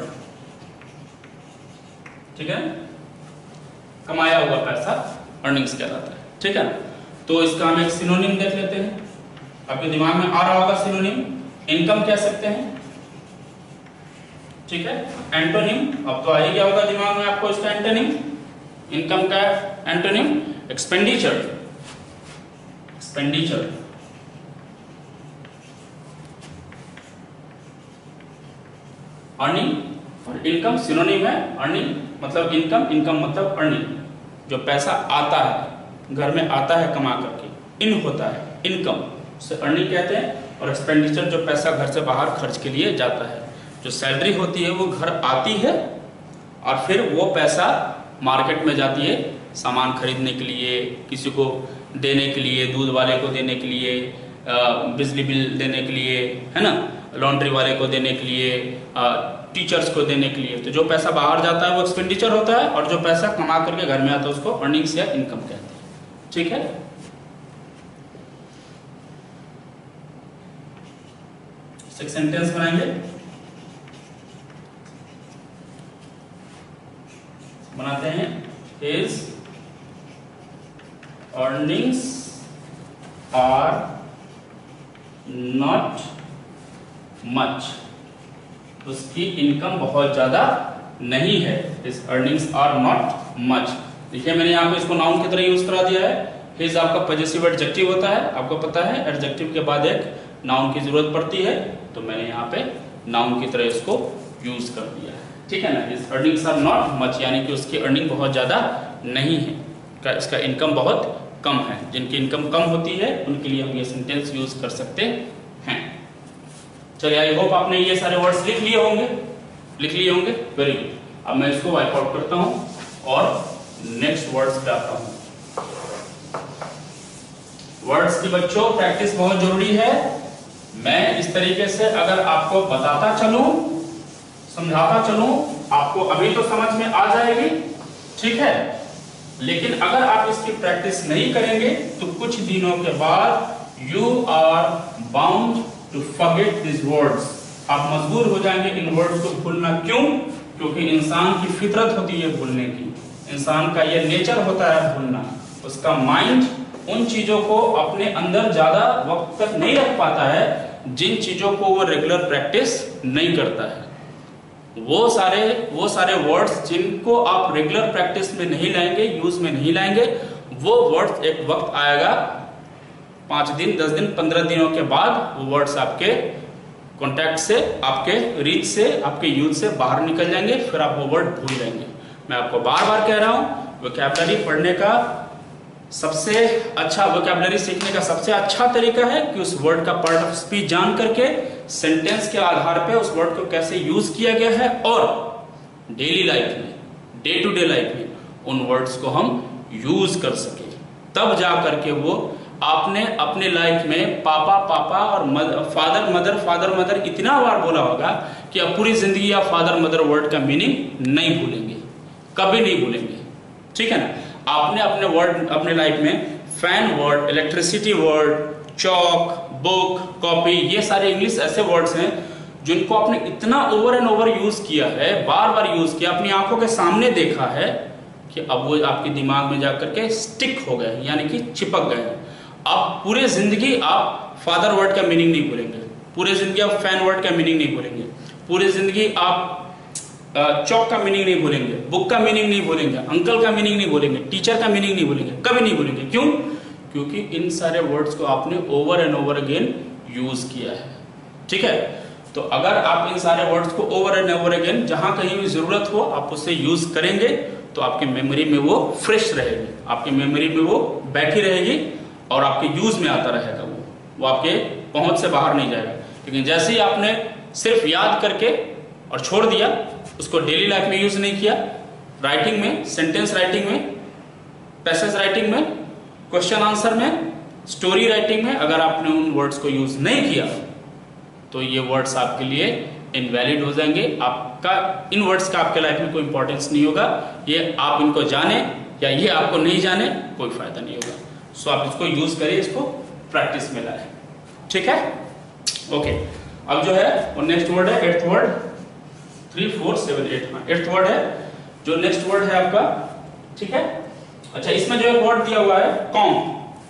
ठीक है, कमाया हुआ पैसा अर्निंग्स कहलाता है। ठीक है, तो इसका हम एक सिनोनिम देख लेते हैं। आपके दिमाग में आ रहा होगा सिनोनिम, इनकम कह सकते हैं। ठीक है, एंटोनिम अब तो आ ही गया होगा दिमाग में आपको इसका एंटोनिम, इनकम का एंटोनिम एक्सपेंडिचर, एक्सपेंडिचर। अर्निंग और इनकम सिनोनिम है। अर्निंग मतलब इनकम, इनकम मतलब अर्निंग, जो पैसा आता है, घर में आता है कमा करके, इन होता है, इनकम से अर्निंग कहते हैं। और एक्सपेंडिचर जो पैसा घर से बाहर खर्च के लिए जाता है, जो सैलरी होती है वो घर आती है और फिर वो पैसा मार्केट में जाती है सामान खरीदने के लिए, किसी को देने के लिए, दूध वाले को देने के लिए, बिजली बिल देने के लिए, है ना, लॉन्ड्री वाले को देने के लिए, टीचर्स को देने के लिए। तो जो पैसा बाहर जाता है वो एक्सपेंडिचर होता है, और जो पैसा कमा करके घर में आता है उसको अर्निंग्स या इनकम कहते हैं। ठीक है, एक सेंटेंस बनाएंगे। बनाते हैं his earnings are not much, उसकी इनकम बहुत ज्यादा नहीं है। his earnings are not much। देखिए मैंने यहाँ पे इसको नाउन की तरह यूज करा दिया है। his आपका पॉजेसिव एडजेक्टिव होता है, आपको पता है एडजेक्टिव के बाद एक नाउन की जरूरत पड़ती है, तो मैंने यहाँ पे नाउन की तरह इसको यूज कर दिया है, ठीक है ना। his earnings are not much यानी कि उसकी अर्निंग बहुत ज्यादा नहीं है, इसका इनकम बहुत कम है। जिनकी इनकम कम होती है उनके लिए हम ये सेंटेंस यूज कर सकते हैं। चलिए आई होप आपने ये सारे वर्ड्स लिख लिए होंगे, वेरी गुड। अब मैं इसको वाइप आउट करता हूं और नेक्स्ट वर्ड्स पे आता हूं। वर्ड्स की बच्चों प्रैक्टिस बहुत जरूरी है। मैं इस तरीके से अगर आपको बताता चलूं, समझाता चलूं, आपको अभी तो समझ में आ जाएगी, ठीक है, लेकिन अगर आप इसकी प्रैक्टिस नहीं करेंगे तो कुछ दिनों के बाद you are bound to forget this words. आप मजबूर हो जाएंगे इन वर्ड्स को भूलना। क्यों? क्योंकि इंसान की फितरत होती है भूलने की, इंसान का ये नेचर होता है भूलना। उसका माइंड उन चीजों को अपने अंदर ज्यादा वक्त तक नहीं रख पाता है जिन चीजों को वो रेगुलर प्रैक्टिस नहीं करता है। वो सारे वर्ड्स जिनको आप रेगुलर प्रैक्टिस में नहीं लाएंगे, यूज में नहीं लाएंगे, वो वर्ड्स एक वक्त आएगा 5 दिन, 10 दिन, 15 दिनों के बाद वो वर्ड्स आपके कॉन्टैक्ट से, आपके रीच से, आपके यूज से बाहर निकल जाएंगे, फिर आप वो वर्ड भूल जाएंगे। मैं आपको बार बार कह रहा हूं, वोकैबुलरी पढ़ने का सबसे अच्छा, वोकैबुलरी सीखने का सबसे अच्छा तरीका है कि उस वर्ड का पार्ट ऑफ स्पीच जान करके सेंटेंस के आधार पे उस वर्ड को कैसे यूज किया गया है और डेली लाइफ में, डे टू डे लाइफ में उन वर्ड्स को हम यूज कर सके। तब जा करके वो आपने अपने लाइफ में पापा पापा और फादर मदर इतना बार बोला होगा कि अब पूरी जिंदगी आप फादर मदर वर्ड का मीनिंग नहीं भूलेंगे, कभी नहीं भूलेंगे, ठीक है ना। आपने अपने वर्ड, अपने लाइफ में फैन वर्ड, इलेक्ट्रिसिटी वर्ड, चौक, बुक, कॉपी, ये सारे इंग्लिश ऐसे वर्ड्स हैं जिनको आपने इतना ओवर एंड ओवर यूज किया है, बार बार यूज किया, अपनी आंखों के सामने देखा है कि अब वो आपके दिमाग में जाकर के स्टिक हो गए, यानी कि चिपक गए। अब पूरे जिंदगी आप फादर वर्ड का मीनिंग नहीं भूलेंगे, पूरे जिंदगी आप फैन वर्ड का मीनिंग नहीं भूलेंगे, पूरे जिंदगी आप चौक का मीनिंग नहीं भूलेंगे, बुक का मीनिंग नहीं भूलेंगे, अंकल का मीनिंग नहीं भूलेंगे, टीचर का मीनिंग नहीं भूलेंगे, कभी नहीं भूलेंगे। क्यों? क्योंकि इन सारे वर्ड्स को आपने over and over again use किया है, ठीक है। तो अगर आप इन सारे वर्ड्स को ओवर एंड ओवर अगेन जहां कहीं भी जरूरत हो आप उससे यूज करेंगे तो आपके मेमोरी में वो फ्रेश रहेगी, आपकी मेमोरी में वो बैठी रहेगी और आपके यूज में आता रहेगा, वो आपके पहुंच से बाहर नहीं जाएगा। लेकिन जैसे ही आपने सिर्फ याद करके और छोड़ दिया, उसको डेली लाइफ में यूज नहीं किया, राइटिंग में, सेंटेंस राइटिंग में, पैसेज राइटिंग में, क्वेश्चन आंसर में, स्टोरी राइटिंग में अगर आपने उन वर्ड्स को यूज नहीं किया तो ये वर्ड्स आपके लिए इनवैलिड हो जाएंगे। आपका इन वर्ड्स का आपके लाइफ में कोई इंपॉर्टेंस नहीं होगा। ये आप इनको जाने या ये आपको नहीं जाने कोई फायदा नहीं होगा। सो आप इसको यूज करिए, इसको प्रैक्टिस में लाए, ठीक है। ओके, अब जो है वो नेक्स्ट वर्ड है, 8th वर्ड, 3 4 7 8, हाँ 8th वर्ड है जो नेक्स्ट वर्ड है आपका, ठीक है। अच्छा, इसमें जो एक वर्ड दिया हुआ है कॉम,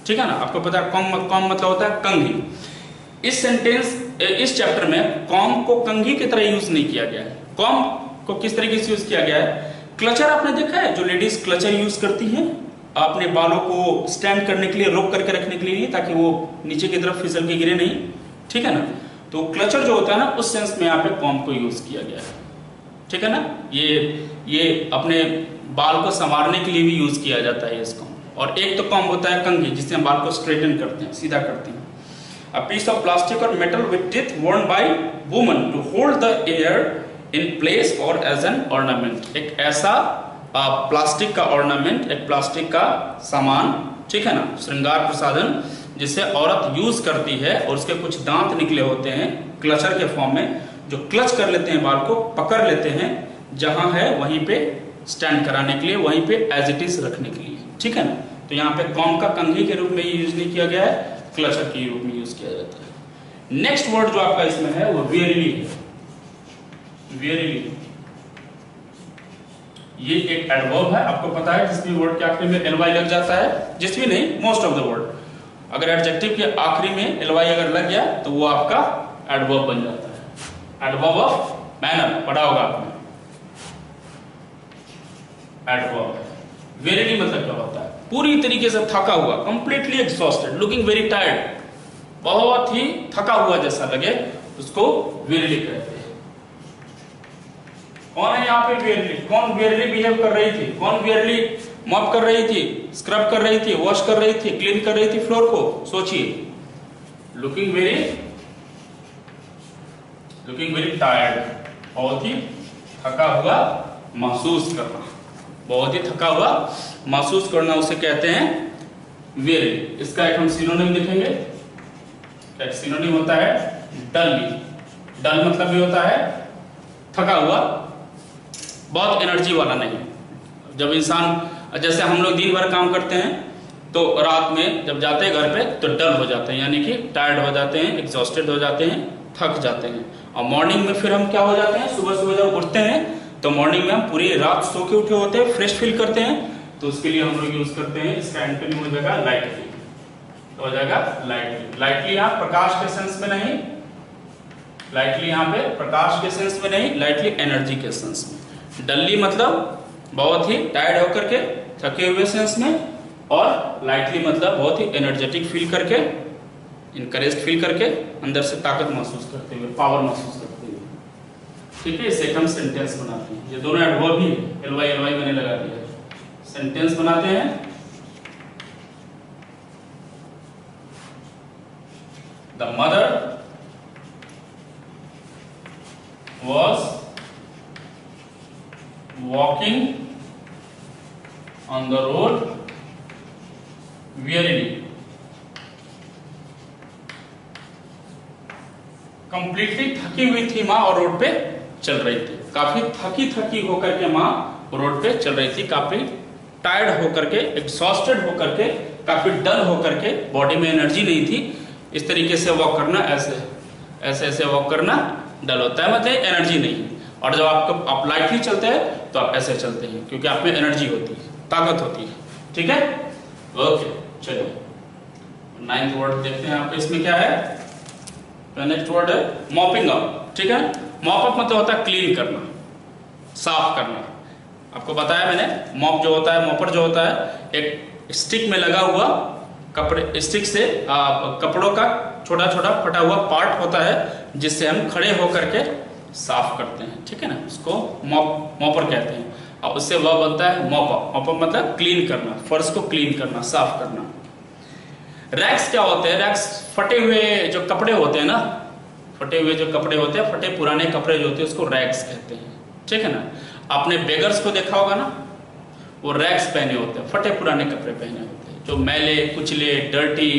ठीक है ना, आपको पता है कॉम मतलब होता है कंघी। इस सेंटेंस, इस चैप्टर में कॉम को कंघी की तरह यूज नहीं किया गया है। कॉम को किस तरीके से यूज किया गया है? क्लचर आपने देखा है, जो लेडीज क्लचर यूज करती हैं अपने बालों को स्टैंड करने के लिए, रोक करके रखने के लिए, ताकि वो नीचे की तरफ फिसल के गिरे नहीं, ठीक है ना। तो क्लचर जो होता है ना, उस सेंस में यहाँ पे कॉम को यूज किया गया है, ठीक है ना। ये अपने बाल को संवारने के लिए भी यूज किया जाता है इसको। और एक तो कॉम होता है कंघी, जिससे हम बाल को स्ट्रेटन करते हैं, सीधा करते हैं। अ पीस ऑफ प्लास्टिक और metal with teeth worn by women to hold the hair in place or as an ornament। एक ऐसा प्लास्टिक का ऑर्नामेंट, एक प्लास्टिक का सामान, ठीक है ना, श्रृंगार प्रसाधन, जिसे औरत यूज करती है और उसके कुछ दांत निकले होते हैं क्लचर के फॉर्म में, जो क्लच कर लेते हैं, बाल को पकड़ लेते हैं, जहां है वहीं पे स्टैंड कराने के लिए, वहीं पे एज इट इज रखने के लिए, ठीक है ना। तो यहाँ पे कॉम का कंघी के रूप में यूज नहीं किया गया है, क्लचर के रूप में यूज किया जाता है। नेक्स्ट वर्ड जो आपका इसमें है वो वेयरली है। वेयरली ये एक एडवर्ब है, आपको पता है जिस भी वर्ड के आखिरी में ly लग जाता है, जिस भी नहीं, मोस्ट ऑफ द वर्ड, अगर एडजेक्टिव के आखिरी में ly अगर लग गया तो वो आपका एडवर्ब बन जाता है। एडवर्ब ऑफ मैनर पढ़ा होगा आपने। एडवर्ब वेरीली मतलब क्या होता है? पूरी तरीके से थका हुआ, completely exhausted, looking very tired, बहुत ही थका हुआ जैसा लगे, उसको वेरीली कहते हैं। कौन है यहाँ पे वेरली? कौन वेरली बिहेव कर रही थी? कौन वेरली मॉप कर रही थी, स्क्रब कर रही थी, वॉश कर रही थी, क्लीन कर रही थी फ्लोर को? सोचिए, लुकिंग वेरी टायर्ड, बहुत ही थका हुआ महसूस करना, बहुत ही थका हुआ महसूस करना उसे कहते हैं वेरली। इसका एक हम सिनोनिम देखेंगे। क्या सिनोनिम होता है? डलली। डल मतलब भी होता है थका हुआ, बहुत एनर्जी वाला नहीं। जब इंसान, जैसे हम लोग दिन भर काम करते हैं तो रात में जब जाते हैं घर पे तो डल हो जाते हैं, यानी कि टायर्ड हो जाते हैं, एग्जॉस्टेड हो जाते हैं, थक जाते हैं। और मॉर्निंग में फिर हम क्या हो जाते हैं? सुबह सुबह जब उठते हैं तो मॉर्निंग में हम पूरी रात सो के उठे होते हैं, फ्रेश फील करते हैं, तो उसके लिए हम लोग यूज करते हैं, इसका एंटोनिम हो जाएगा लाइटली। तो हो जाएगा लाइटली। लाइटली यहाँ प्रकाश के सेंस में नहीं, लाइटली यहाँ पे प्रकाश के सेंस में नहीं, लाइटली एनर्जी के सेंस में। डल्ली मतलब बहुत ही टायर्ड होकर के, थके हुए सेंस में, और लाइटली मतलब बहुत ही एनर्जेटिक फील करके, इनकरेज्ड फील करके, अंदर से ताकत महसूस करते हुए, पावर महसूस करते हुए। ठीक है, इसे हम सेंटेंस बनाते हैं। ये दोनों एडवर्ब ही है, ly मैंने लगा दिया है। सेंटेंस बनाते हैं। The mother was walking on the road wearily, completely थकी हुई थी माँ और रोड पे चल रही थी। काफी थकी होकर के माँ रोड पे चल रही थी, काफी टायर्ड होकर के, एग्जॉस्टेड होकर के, काफी डल होकर के, बॉडी में एनर्जी नहीं थी। इस तरीके से वॉक करना, ऐसे वॉक करना डल होता है, मतलब एनर्जी नहीं है। और जब आप लाइटली चलते हैं तो आप ऐसे चलते हैं, क्योंकि आप में एनर्जी होती है, ताकत होती है। ठीक है, ओके, चलिए 9th वर्ड देखते हैं। आप इसमें क्या है? नेक्स्ट वर्ड है मॉपिंग अप। ठीक है, मॉप अप मतलब होता है क्लीन करना, साफ करना। आपको बताया मैंने, मॉप जो होता है, मॉपर जो होता है, एक स्टिक में लगा हुआ कपड़े, स्टिक से कपड़ों का छोटा छोटा फटा हुआ पार्ट होता है, जिससे हम खड़े होकर के साफ करते हैं। ठीक है ना, उसको मॉपर कहते हैं। और उससे वह बनता है मॉप अप मतलब क्लीन करना, फर्श को क्लीन करना, साफ करना। रैक्स क्या होते हैं? रैक्स फटे हुए जो कपड़े होते हैं ना, फटे हुए जो कपड़े होते हैं, फटे पुराने कपड़े जो होते हैं, उसको रैक्स कहते हैं। ठीक है ना, आपने बेगर्स को देखा होगा ना, वो रैक्स पहने होते हैं, फटे पुराने कपड़े पहने होते हैं, जो मैले कुचले, डर्टी,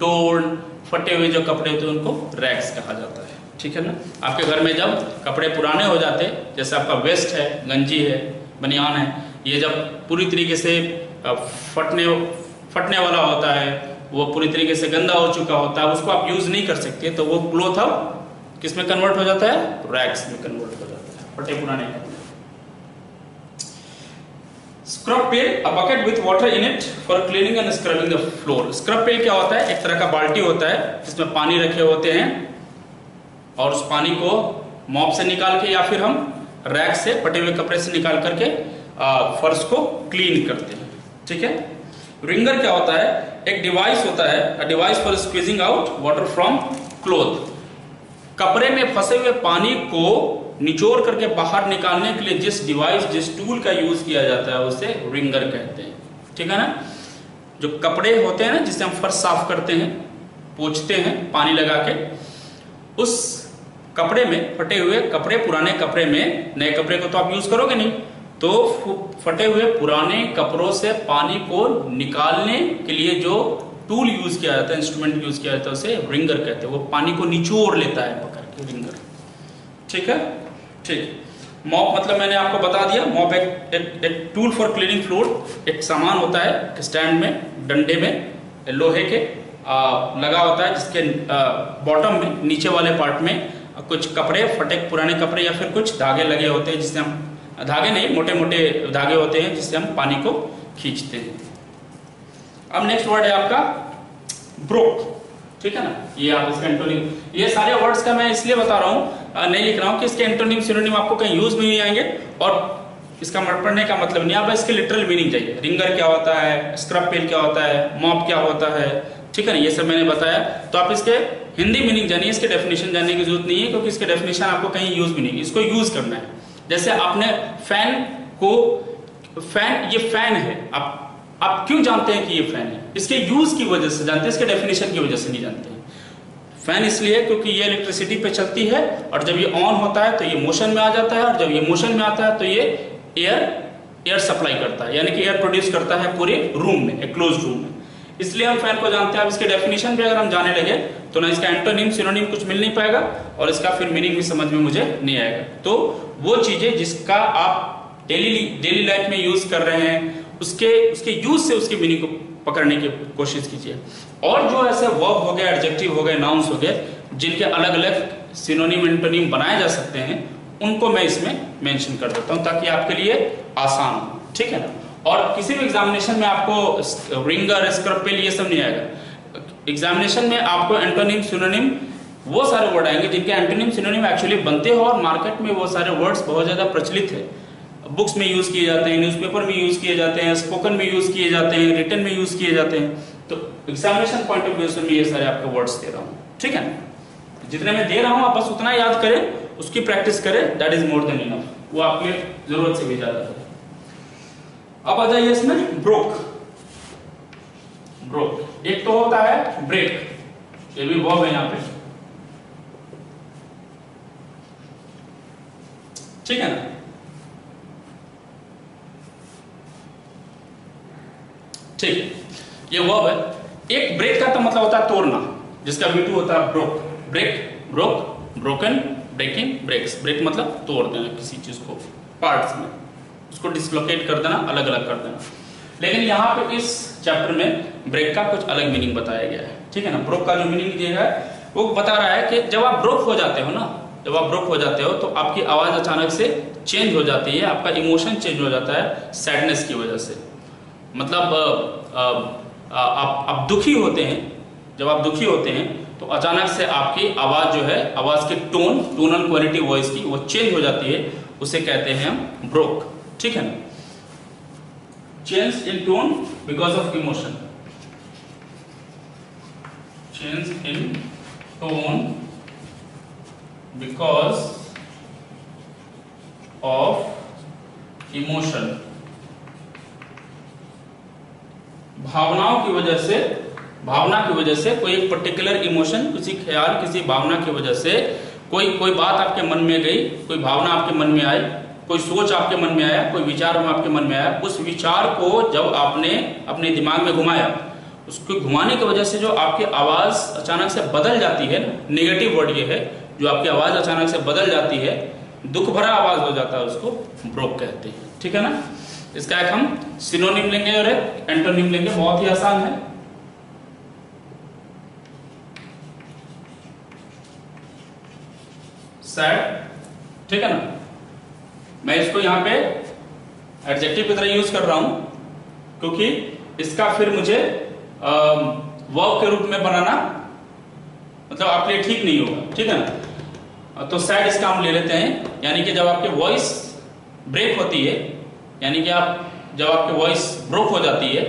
टोर्न, फटे हुए जो कपड़े होते हैं, उनको रैक्स कहा जाता है। ठीक है ना, आपके घर में जब कपड़े पुराने हो जाते हैं, जैसे आपका वेस्ट है, गंजी है, बनियान है, ये जब पूरी तरीके से फटने वाला होता है, वो पूरी तरीके से गंदा हो चुका होता है, उसको आप यूज नहीं कर सकते, तो वो क्लॉथ अब किस में कन्वर्ट हो जाता है? रैक्स में कन्वर्ट हो जाता है, फटे पुराने कपड़े। Scrub pail, a bucket with water in it for cleaning and scrubbing the floor. Scrub pail क्या होता है? एक तरह का बाल्टी होता है जिसमें पानी रखे होते हैं, और उस पानी को मॉप से निकाल के या फिर हम रैक से, फटे हुए कपड़े से निकाल करके फर्श को क्लीन करते हैं। ठीक है, रिंगर क्या होता है? एक डिवाइस होता है, a device for squeezing out water from cloth. कपड़े में फंसे हुए पानी को निचोड़ करके बाहर निकालने के लिए जिस डिवाइस, जिस टूल का यूज किया जाता है, उसे रिंगर कहते हैं। ठीक है ना, जो कपड़े होते हैं ना, जिससे हम फर्श साफ करते हैं, पोंछते हैं पानी लगा के, उस कपड़े में, फटे हुए कपड़े, पुराने कपड़े में, नए कपड़े को तो आप यूज करोगे नहीं, तो फटे हुए पुराने कपड़ों से पानी को निकालने के लिए जो टूल यूज किया जाता है, इंस्ट्रूमेंट यूज किया जाता है, उसे रिंगर कहते हैं। वो पानी को निचोड़ लेता है पकड़ के, रिंगर। ठीक है, ठीक। मॉप मतलब मैंने आपको बता दिया, मॉप एक टूल फॉर क्लीनिंग फ्लोर, एक सामान होता है स्टैंड में, डंडे में लोहे के लगा होता है, जिसके बॉटम में, नीचे वाले पार्ट में कुछ कपड़े, फटे पुराने कपड़े या फिर कुछ धागे लगे होते हैं, जिससे हम धागे नहीं, मोटे मोटे धागे होते हैं जिससे हम पानी को खींचते हैं। अब नेक्स्ट वर्ड है आपका ब्रोक, ठीक है ना। ये आप इसका एंटोनिम, ये सारे वर्ड्स का मैं इसलिए बता रहा हूँ, नहीं लिख रहा हूँ कि इसके एंटोनिम सिनोनिम आपको कहीं यूज में नहीं आएंगे और इसका पढ़ने का मतलब नहीं, आप इसके लिटरल मीनिंग चाहिए। रिंगर क्या होता है, स्क्रब पेल क्या होता है, मॉप क्या होता है, ठीक है ना, ये सब मैंने बताया। तो आप इसके हिंदी मीनिंग जानिए, इसके डेफिनेशन जानने की जरूरत नहीं है, क्योंकि इसके डेफिनेशन आपको कहीं यूज भी नहीं, इसको यूज करना है। जैसे आपने फैन को, फैन, ये फैन है, आप क्यों जानते हैं कि ये फैन है? इसके यूज की वजह से जानते हैं, इसके डेफिनेशन की वजह से नहीं जानते हैं। फैन इसलिए क्योंकि ये इलेक्ट्रिसिटी पे चलती है और जब ये ऑन होता है तो ये मोशन में आ जाता है, और जब ये मोशन में आता है तो ये एयर सप्लाई करता है, यानी कि एयर प्रोड्यूस करता है पूरे रूम में, एक क्लोज रूम में। इसलिए हम फैन को जानते हैं। अब इसके डेफिनेशन पे अगर हम जाने लगे तो ना इसका एंटोनिम सिनोनिम कुछ मिल नहीं पाएगा और इसका फिर मीनिंग भी समझ में मुझे नहीं आएगा। तो वो चीजें जिसका आप डेली लाइफ में यूज कर रहे हैं, उसके यूज से उसकी मीनिंग को पकड़ने की कोशिश कीजिए। और जो ऐसे वर्ब हो गए, एडजेक्टिव हो गए, नाउन्स हो गए, जिनके अलग अलग सिनोनिम एंटोनिम बनाए जा सकते हैं, उनको मैं इसमें मेंशन कर देता हूं ताकि आपके लिए आसान हो, ठीक है ना। और किसी भी एग्जामिनेशन में आपको रिंगर, स्क्रब पेल ये सब नहीं आएगा। एग्जामिनेशन में आपको एंटोनिम सिनोनिम वो सारे वर्ड आएंगे जिनके एंटोनिम सिनोनिम एक्चुअली बनते हो, और मार्केट में वो सारे वर्ड्स बहुत ज्यादा प्रचलित है। बुक्स में यूज किए जाते हैं, न्यूज़पेपर में यूज किए जाते हैं, स्पोकन में यूज किए जाते हैं, रिटन में यूज किए जाते हैं। तो एग्जामिनेशन पॉइंट ऑफ व्यू से मैं ये सारे आपको वर्ड्स दे रहा हूँ, ठीक है। जितने मैं दे रहा हूँ आप बस उतना याद करें, उसकी प्रैक्टिस करें, that is more than enough. वो आपके जरूरत से भी ज्यादा है। अब आ जाइए इसमें ब्रोक। ब्रोक एक तो होता है ब्रेक, ये भी वर्ब है यहाँ पे, ठीक है ना। ठीक, ये वर्ब है। एक ब्रेक का तो मतलब होता है तोड़ना, जिसका V2 होता है broke. Break, broke, broken, breaking, breaks. Break मतलब तोड़ देना किसी चीज को पार्ट्स में, उसको डिसलोकेट कर देना, अलग अलग कर देना। लेकिन यहाँ पे इस चैप्टर में ब्रेक का कुछ अलग मीनिंग बताया गया है, ठीक है ना। ब्रोक का जो मीनिंग दिया है वो बता रहा है कि जब आप ब्रोक हो जाते हो ना, जब आप ब्रोक हो जाते हो तो आपकी आवाज अचानक से चेंज हो जाती है, आपका इमोशन चेंज हो जाता है सैडनेस की वजह से। मतलब आप दुखी होते हैं, जब आप दुखी होते हैं तो अचानक से आपकी आवाज जो है, आवाज की टोनल क्वालिटी वॉइस की वो चेंज हो जाती है, उसे कहते हैं हम ब्रोक, ठीक है ना। Change in tone because of emotion, change in tone because of emotion, भावनाओं की वजह से, भावना की वजह से, कोई एक पर्टिकुलर इमोशन, किसी ख्याल, किसी भावना की वजह से कोई बात आपके मन में गई, कोई भावना आपके मन में आई, कोई सोच आपके मन में आया, कोई विचार आपके मन में आया, उस विचार को जब आपने अपने दिमाग में घुमाया, उसको घुमाने की वजह से जो आपकी आवाज अचानक से बदल जाती है, नेगेटिव वर्ड ये है, जो आपकी आवाज अचानक से बदल जाती है, दुख भरा आवाज हो जाता है, उसको ब्रोक कहते हैं, ठीक है ना। इसका एक हम सिनोनिम लेंगे और एक एंटोनिम लेंगे, बहुत ही आसान है। सैड, ठीक है ना। मैं इसको यहां पे एडजेक्टिव की तरह यूज कर रहा हूं क्योंकि इसका फिर मुझे वर्ब के रूप में बनाना मतलब आपके लिए ठीक नहीं होगा, ठीक है ना। तो सैड इसका हम ले लेते हैं, यानी कि जब आपकी वॉइस ब्रेक होती है, यानी कि जब आपकी वॉइस ब्रोक हो जाती है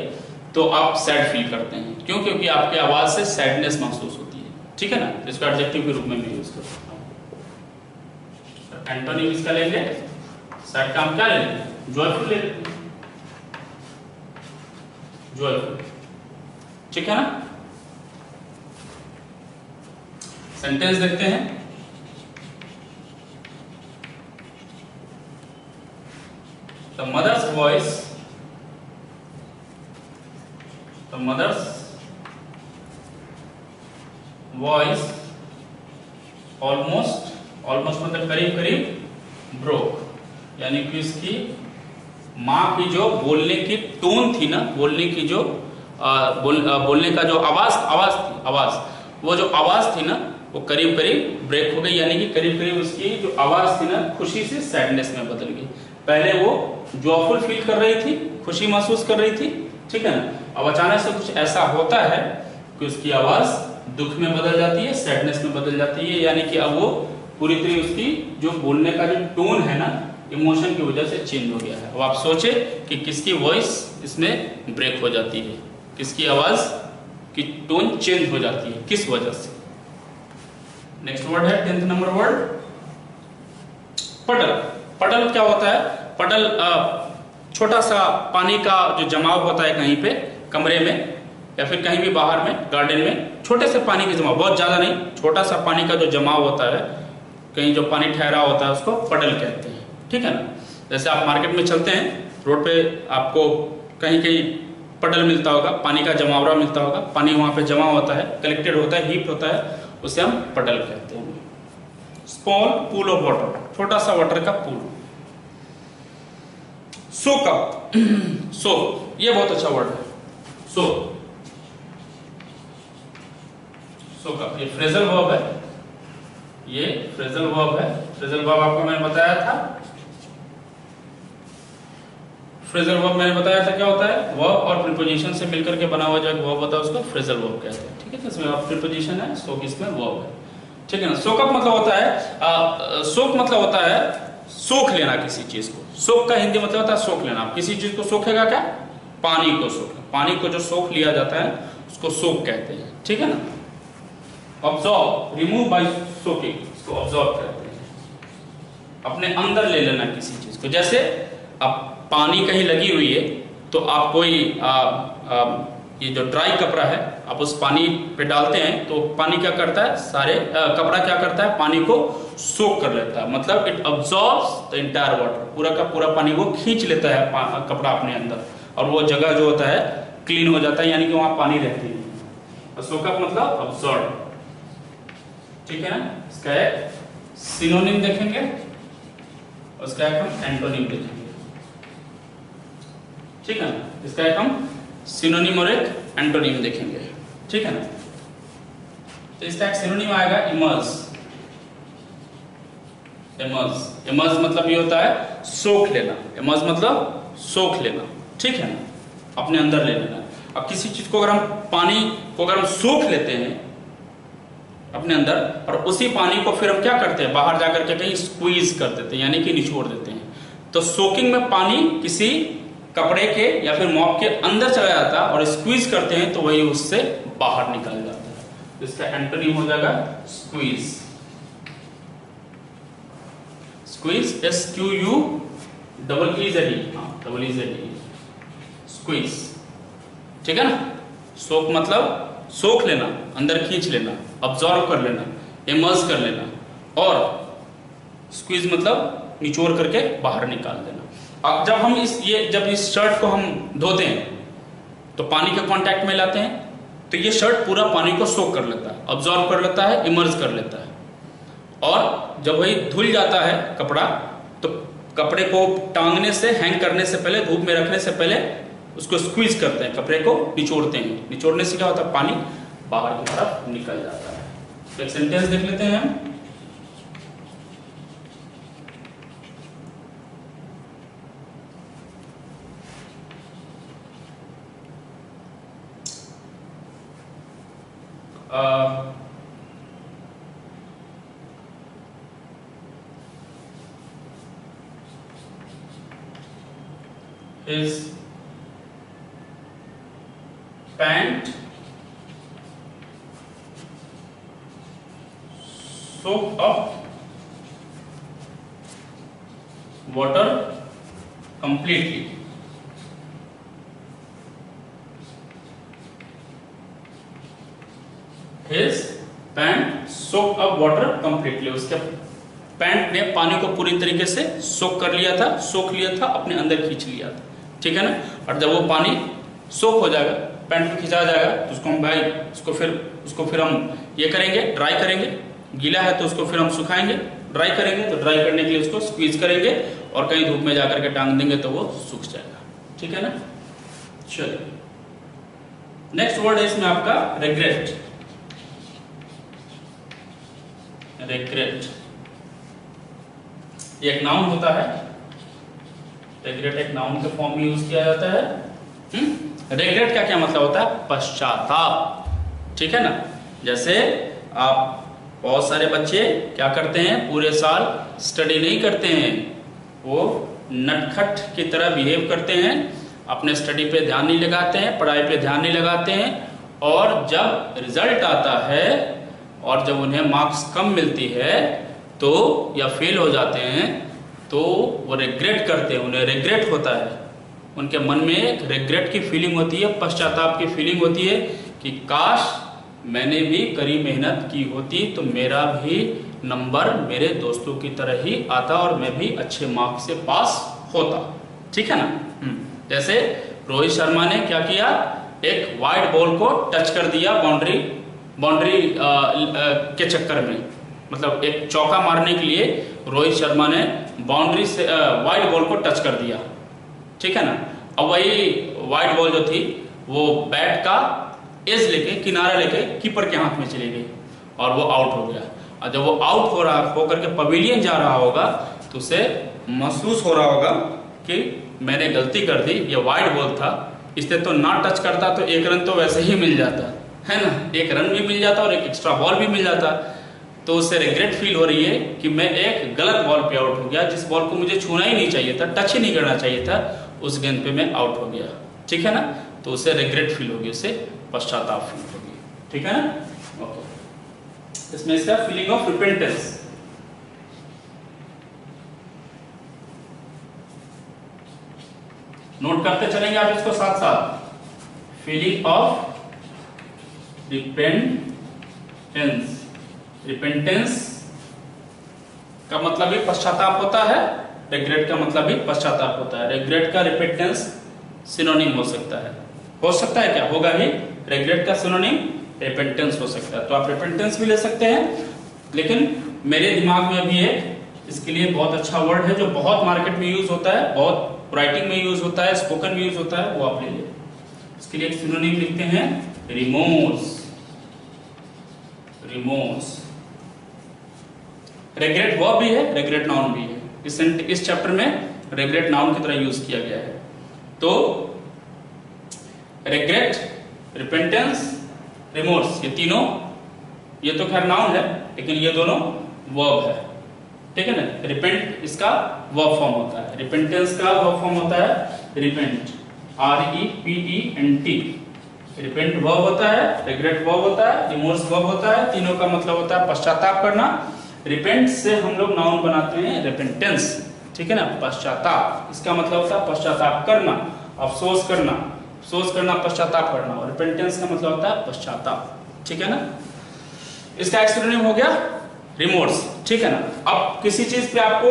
तो आप सैड फील करते हैं। क्यों? क्योंकि आपकी आवाज से सैडनेस महसूस होती है, ठीक है ना। तो इसको एडजेक्टिव के रूप में मैं यूज कर सकता हूं। एंटोनिम इसका लेंगे, सैड का हम क्या ले लेंगे? जॉयफुल ले लेते हैं, जॉयफुल, ठीक है ना। सेंटेंस देखते हैं। The mother's voice, the mother's voice almost मतलब करीब करीब ब्रोक, यानी कि उसकी माँ की जो बोलने की टोन थी ना, बोलने की जो बोलने का जो आवाज वो जो आवाज थी ना वो करीब करीब ब्रेक हो गई, यानी कि करीब करीब उसकी जो आवाज थी ना खुशी से सैडनेस में बदल गई। पहले वो जॉयफुल फील कर रही थी, खुशी महसूस कर रही थी, ठीक है ना। अब अचानक से कुछ ऐसा होता है कि उसकी आवाज दुख में बदल जाती है, सैडनेस में बदल जाती है, यानी कि अब वो पूरी तरह उसकी जो बोलने का जो टोन है ना, इमोशन की वजह से चेंज हो गया है। अब आप सोचे कि किसकी वॉइस इसमें ब्रेक हो जाती है, किसकी आवाज की टोन चेंज हो जाती है, किस वजह से। नेक्स्ट वर्ड है 10th नंबर वर्ड पटल। पटल क्या होता है? पटल छोटा सा पानी का जो जमाव होता है कहीं पे कमरे में या फिर कहीं भी बाहर में गार्डन में, छोटे से पानी का जमाव, बहुत ज्यादा नहीं, छोटा सा पानी का जो जमाव होता है, कहीं जो पानी ठहरा होता है उसको पटल कहते हैं, ठीक है ना। जैसे आप मार्केट में चलते हैं, रोड पे आपको कहीं कहीं पटल मिलता होगा, पानी का जमावड़ा मिलता होगा, पानी वहां पे जमा होता है, कलेक्टेड होता है, हीप होता है, उसे हम पटल कहते हैं। स्मॉल पूल ऑफ वाटर, छोटा सा वाटर का पूल। सोक अप, सोक, ये बहुत अच्छा वर्ड है, सोक, सोक अप, ये फ्रेजल वर्ब है, ये फ्रेजल वर्ब है। फ्रेजल वर्ब आपको मैंने बताया था, फ्रेजल वर्ब मैंने बताया था क्या होता है, वर्ब और प्रीपोजिशन से मिलकर के बना हुआ जो वर्ब होता है उसको फ्रेजल वर्ब कहते हैं, ठीक है। इसमें प्रीपोजिशन है, सोक इसमें वर्ब है, ठीक है ना। सोक अप मतलब होता है, सोक मतलब होता है सोख लेना किसी चीज को। सोख का हिंदी मतलब होता है सोख लेना। आप किसी चीज को सोखेगा क्या? पानी को सोख, पानी को जो सोख लिया जाता है उसको सोख कहते हैं, ठीक है ना। ऑब्जॉर्ब, रिमूव बाय सोकिंग, इसको ऑब्जॉर्ब कहते हैं, अपने अंदर ले लेना किसी चीज को। जैसे अब पानी कहीं लगी हुई है तो आप कोई ये जो ड्राई कपड़ा है आप उस पानी पे डालते हैं तो पानी क्या करता है, सारे कपड़ा क्या करता है, पानी को सोक कर लेता है, मतलब it absorbs the entire water, पूरा का पूरा पानी वो खींच लेता है कपड़ा अपने अंदर, और वो जगह जो होता है क्लीन हो जाता है, यानी कि वहां पानी रहती है। सोकअप मतलब अब्सॉर्ब, ठीक है ना। इसका एक सिनोनिम देखेंगे, उसका एक हम एंटोनिम देखेंगे, ठीक है ना। इसका एक हम सिनोनिम और एक एंटोनिम देखेंगे, ठीक है ना। तो इसका एक सिनोनिम आएगा इमर्स। इमर्स, इमर्स मतलब ये होता है सोख लेना, इमर्स मतलब सोख लेना, ठीक है ना, अपने अंदर ले लेना। अब किसी चीज को अगर हम पानी को अगर हम सोख लेते हैं अपने अंदर, और उसी पानी को फिर हम क्या करते हैं, बाहर जाकर के कहीं स्क्वीज कर देते हैं, यानी कि निचोड़ देते हैं। तो सोकिंग में पानी किसी कपड़े के या फिर मॉप के अंदर चला जाता है, और स्क्वीज करते हैं तो वही उससे बाहर निकल जाता है। तो इसका एंटोनिम हो जाएगा squeeze. Squeeze, SQU double EZE, double EZE, squeeze, ठीक है ना। सोक मतलब सोख लेना, अंदर खींच लेना, अब्सॉर्ब कर लेना, इमर्स कर लेना, और स्क्वीज मतलब निचोड़ करके बाहर निकाल देना। अब जब हम जब इस शर्ट को हम धोते हैं तो पानी के कांटेक्ट में लाते हैं तो ये शर्ट पूरा पानी को सोक कर लेता है, अब्सॉर्ब कर लेता है, इमर्स कर लेता है, और जब वही धुल जाता है कपड़ा तो कपड़े को टांगने से, हैंग करने से पहले, धूप में रखने से पहले उसको स्क्वीज करते हैं, कपड़े को निचोड़ते हैं। निचोड़ने से क्या होता है, पानी बाहर की तरफ निकल जाता है। तो एक सेंटेंस देख लेते हैं हम। His pant soaked up water completely. His pant soaked up water completely. उसके पैंट ने पानी को पूरी तरीके से सोख कर लिया था, सोख लिया था, अपने अंदर खींच लिया था, ठीक है ना। और जब वो पानी सोख हो जाएगा, पैंट में खिंचा जाएगा, तो उसको हम भाई उसको फिर हम ये करेंगे, ड्राई करेंगे। गीला है तो उसको फिर हम सुखाएंगे, ड्राई करेंगे, तो ड्राई करने के लिए उसको स्क्वीज करेंगे और कहीं धूप में जाकर के टांग देंगे तो वो सूख जाएगा, ठीक है ना। चलिए नेक्स्ट वर्ड है इसमें आपका रिग्रेट। रिग्रेट एक नाउन होता है, रिग्रेट एक नाउन के फॉर्म में यूज किया जाता है। रिग्रेट का क्या मतलब होता है? पश्चाताप, ठीक है ना। जैसे आप बहुत सारे बच्चे क्या करते हैं, पूरे साल स्टडी नहीं करते हैं, वो नटखट की तरह बिहेव करते हैं, अपने स्टडी पे ध्यान नहीं लगाते हैं, पढ़ाई पे ध्यान नहीं लगाते हैं, और जब रिजल्ट आता है और जब उन्हें मार्क्स कम मिलती है तो या फेल हो जाते हैं तो वो रिग्रेट करते हैं, उन्हें रिग्रेट होता है, उनके मन में एक रिग्रेट की फीलिंग होती है, पश्चाताप की फीलिंग होती है कि काश मैंने भी कड़ी मेहनत की होती तो मेरा भी नंबर मेरे दोस्तों की तरह ही आता और मैं भी अच्छे मार्क्स से पास होता, ठीक है ना। जैसे रोहित शर्मा ने क्या किया, एक वाइड बॉल को टच कर दिया बाउंड्री के चक्कर में, मतलब एक चौका मारने के लिए रोहित शर्मा ने बाउंड्री से वाइड बॉल को टच कर दिया, ठीक है ना। अब वही वाइड बॉल जो थी वो बैट का एज लेके, किनारा लेके कीपर के हाथ में चली गई और वो आउट हो गया। और जब वो आउट हो रहा होकर के पवेलियन जा रहा होगा तो उसे महसूस हो रहा होगा कि मैंने गलती कर दी, ये वाइड बॉल था, इससे तो ना टच करता तो एक रन तो वैसे ही मिल जाता है ना, एक रन भी मिल जाता और एक एक्स्ट्रा बॉल भी मिल जाता। तो उससे रिग्रेट फील हो रही है कि मैं एक गलत बॉल पे आउट हो गया, जिस बॉल को मुझे छूना ही नहीं चाहिए था, टच ही नहीं करना चाहिए था, उस गेंद पे मैं आउट हो गया, ठीक है ना। तो उसे रिग्रेट फील होगी, उसे पश्चाताप फील होगी, ठीक है ना। ओके, इसमें इसका फीलिंग ऑफ रिपेंटेंस, नोट करते चलेंगे आप इसको साथ साथ। फीलिंग ऑफ रिपेंटेंस, रिपेंटेंस का मतलब भी पश्चाताप होता है, रिग्रेट का मतलब भी पश्चाताप होता है। रिग्रेट का रिपेंटेंस सिनोनिम हो सकता है, क्या होगा ही, रिग्रेट का सिनोनिम रिपेंटेंस हो सकता है। तो आप रिपेंटेंस भी ले सकते हैं, लेकिन मेरे दिमाग में अभी एक इसके लिए बहुत अच्छा वर्ड है जो बहुत मार्केट में यूज होता है, बहुत राइटिंग में यूज होता है, स्पोकन में यूज होता है, वो आप ले लें। इसके लिए एक सिनोनिम लिखते हैं, रिमोर्स। रिमोर्स रिग्रेट वर्ब भी है, रिग्रेट नाउन भी है। इस चैप्टर में रिग्रेट नाउन की तरह यूज किया गया है। तो रिग्रेट, रिपेंटेंस, रिमोर्स, ये तीनों, ये तो खैर नाउन है लेकिन ये दोनों वर्ब है, ठीक है ना। रिपेंट इसका वर्ब फॉर्म होता है, रिपेंटेंस का वर्ब फॉर्म होता है रिपेंट, REPENT। रिपेंट वर्ब होता है, रिग्रेट वर्ब होता है, रिमोर्स वर्ब होता है, तीनों का मतलब होता है पश्चाताप करना। रिपेंट से हम लोग नाउन बनाते हैं रिपेंटेंस, ठीक है ना, पश्चाताप, इसका मतलब होता है पश्चाताप करना, अफसोस करना, अफसोस करना, पश्चाताप करना, और रिपेंटेंस का मतलब होता है पश्चाताप, ठीक है ना। इसका एक सिनोनिम हो गया रिमोर्स, ठीक है ना। अब किसी चीज पे आपको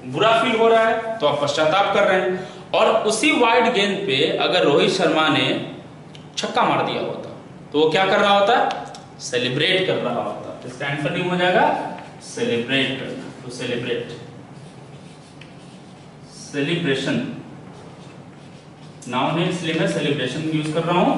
बुरा फील हो रहा है तो आप पश्चाताप कर रहे हैं, और उसी वाइड गेंद पे अगर रोहित शर्मा ने छक्का मार दिया होता तो वो क्या कर रहा होता, सेलिब्रेट कर रहा होता। तो इसका आंसर नहीं हो जाएगा सेलिब्रेट करना, तो सेलिब्रेट, सेलिब्रेशन नाउन है इसलिए मैं सेलिब्रेशन यूज कर रहा हूं।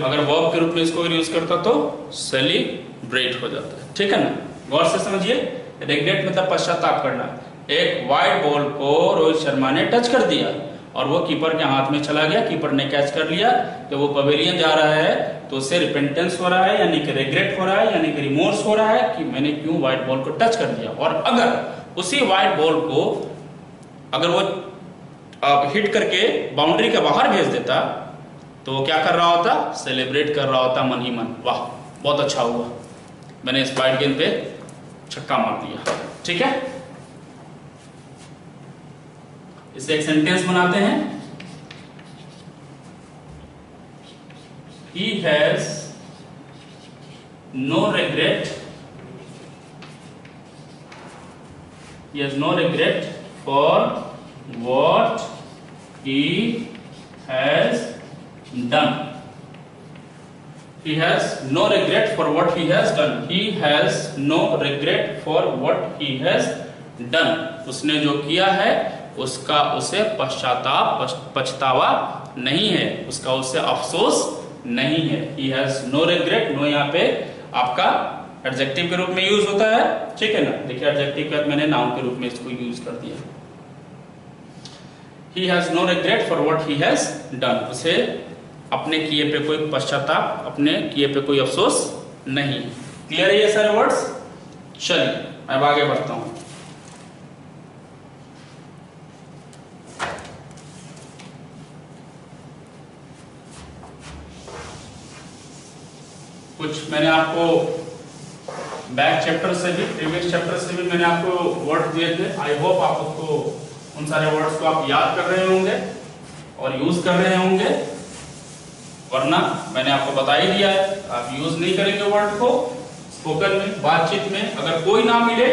अगर वर्ब के रूप में इसको यूज करता तो सेलिब्रेट हो जाता है, ठीक है ना। गौर से समझिए, रिग्रेट मतलब पश्चाताप करना। एक वाइड बॉल को रोहित शर्मा ने टच कर दिया और वो कीपर के हाथ में चला गया, कीपर ने कैच कर लिया, तो वो पवेलियन जा रहा है तो उससे रिपेंटेंस हो रहा है, यानी कि रिग्रेट हो रहा है, यानी कि रिमोर्स हो रहा है कि मैंने क्यों वाइड बॉल को टच कर दिया। और अगर उसी वाइड बॉल को अगर वो हिट करके बाउंड्री के बाहर भेज देता तो वो क्या कर रहा होता, सेलिब्रेट कर रहा होता मन ही मन, वाह बहुत अच्छा हुआ, मैंने इस वाइड गेंद पे छक्का मार दिया, ठीक है। इसे एक सेंटेंस बनाते हैं। He has no regret. He has no regret for what he has done. He has no regret for what he has done. He has no regret for what he has done. उसने जो किया है उसका उसे पछतावा नहीं है, उसका उसे अफसोस नहीं है। He has no regret, no यहाँ पे आपका एडजेक्टिव के रूप में यूज होता है, ठीक है ना। देखिए एडजेक्टिव के बाद मैंने नाउन के रूप में इसको यूज कर दिया। he has no regret for what he has done. उसे अपने किए पे कोई पश्चाताप, अपने किए पे कोई अफसोस नहीं। क्लियर है ये सारे वर्ड्स? चलिए अब आगे बढ़ता हूं। कुछ मैंने आपको बैक चैप्टर से भी, प्रीवियस चैप्टर से भी मैंने आपको वर्ड दिए थे। आई होप आप उसको, उन सारे वर्ड्स को आप याद कर रहे होंगे और यूज कर रहे होंगे, वरना मैंने आपको बता ही दिया है आप यूज नहीं करेंगे वर्ड को स्पोकन में, बातचीत में। अगर कोई ना मिले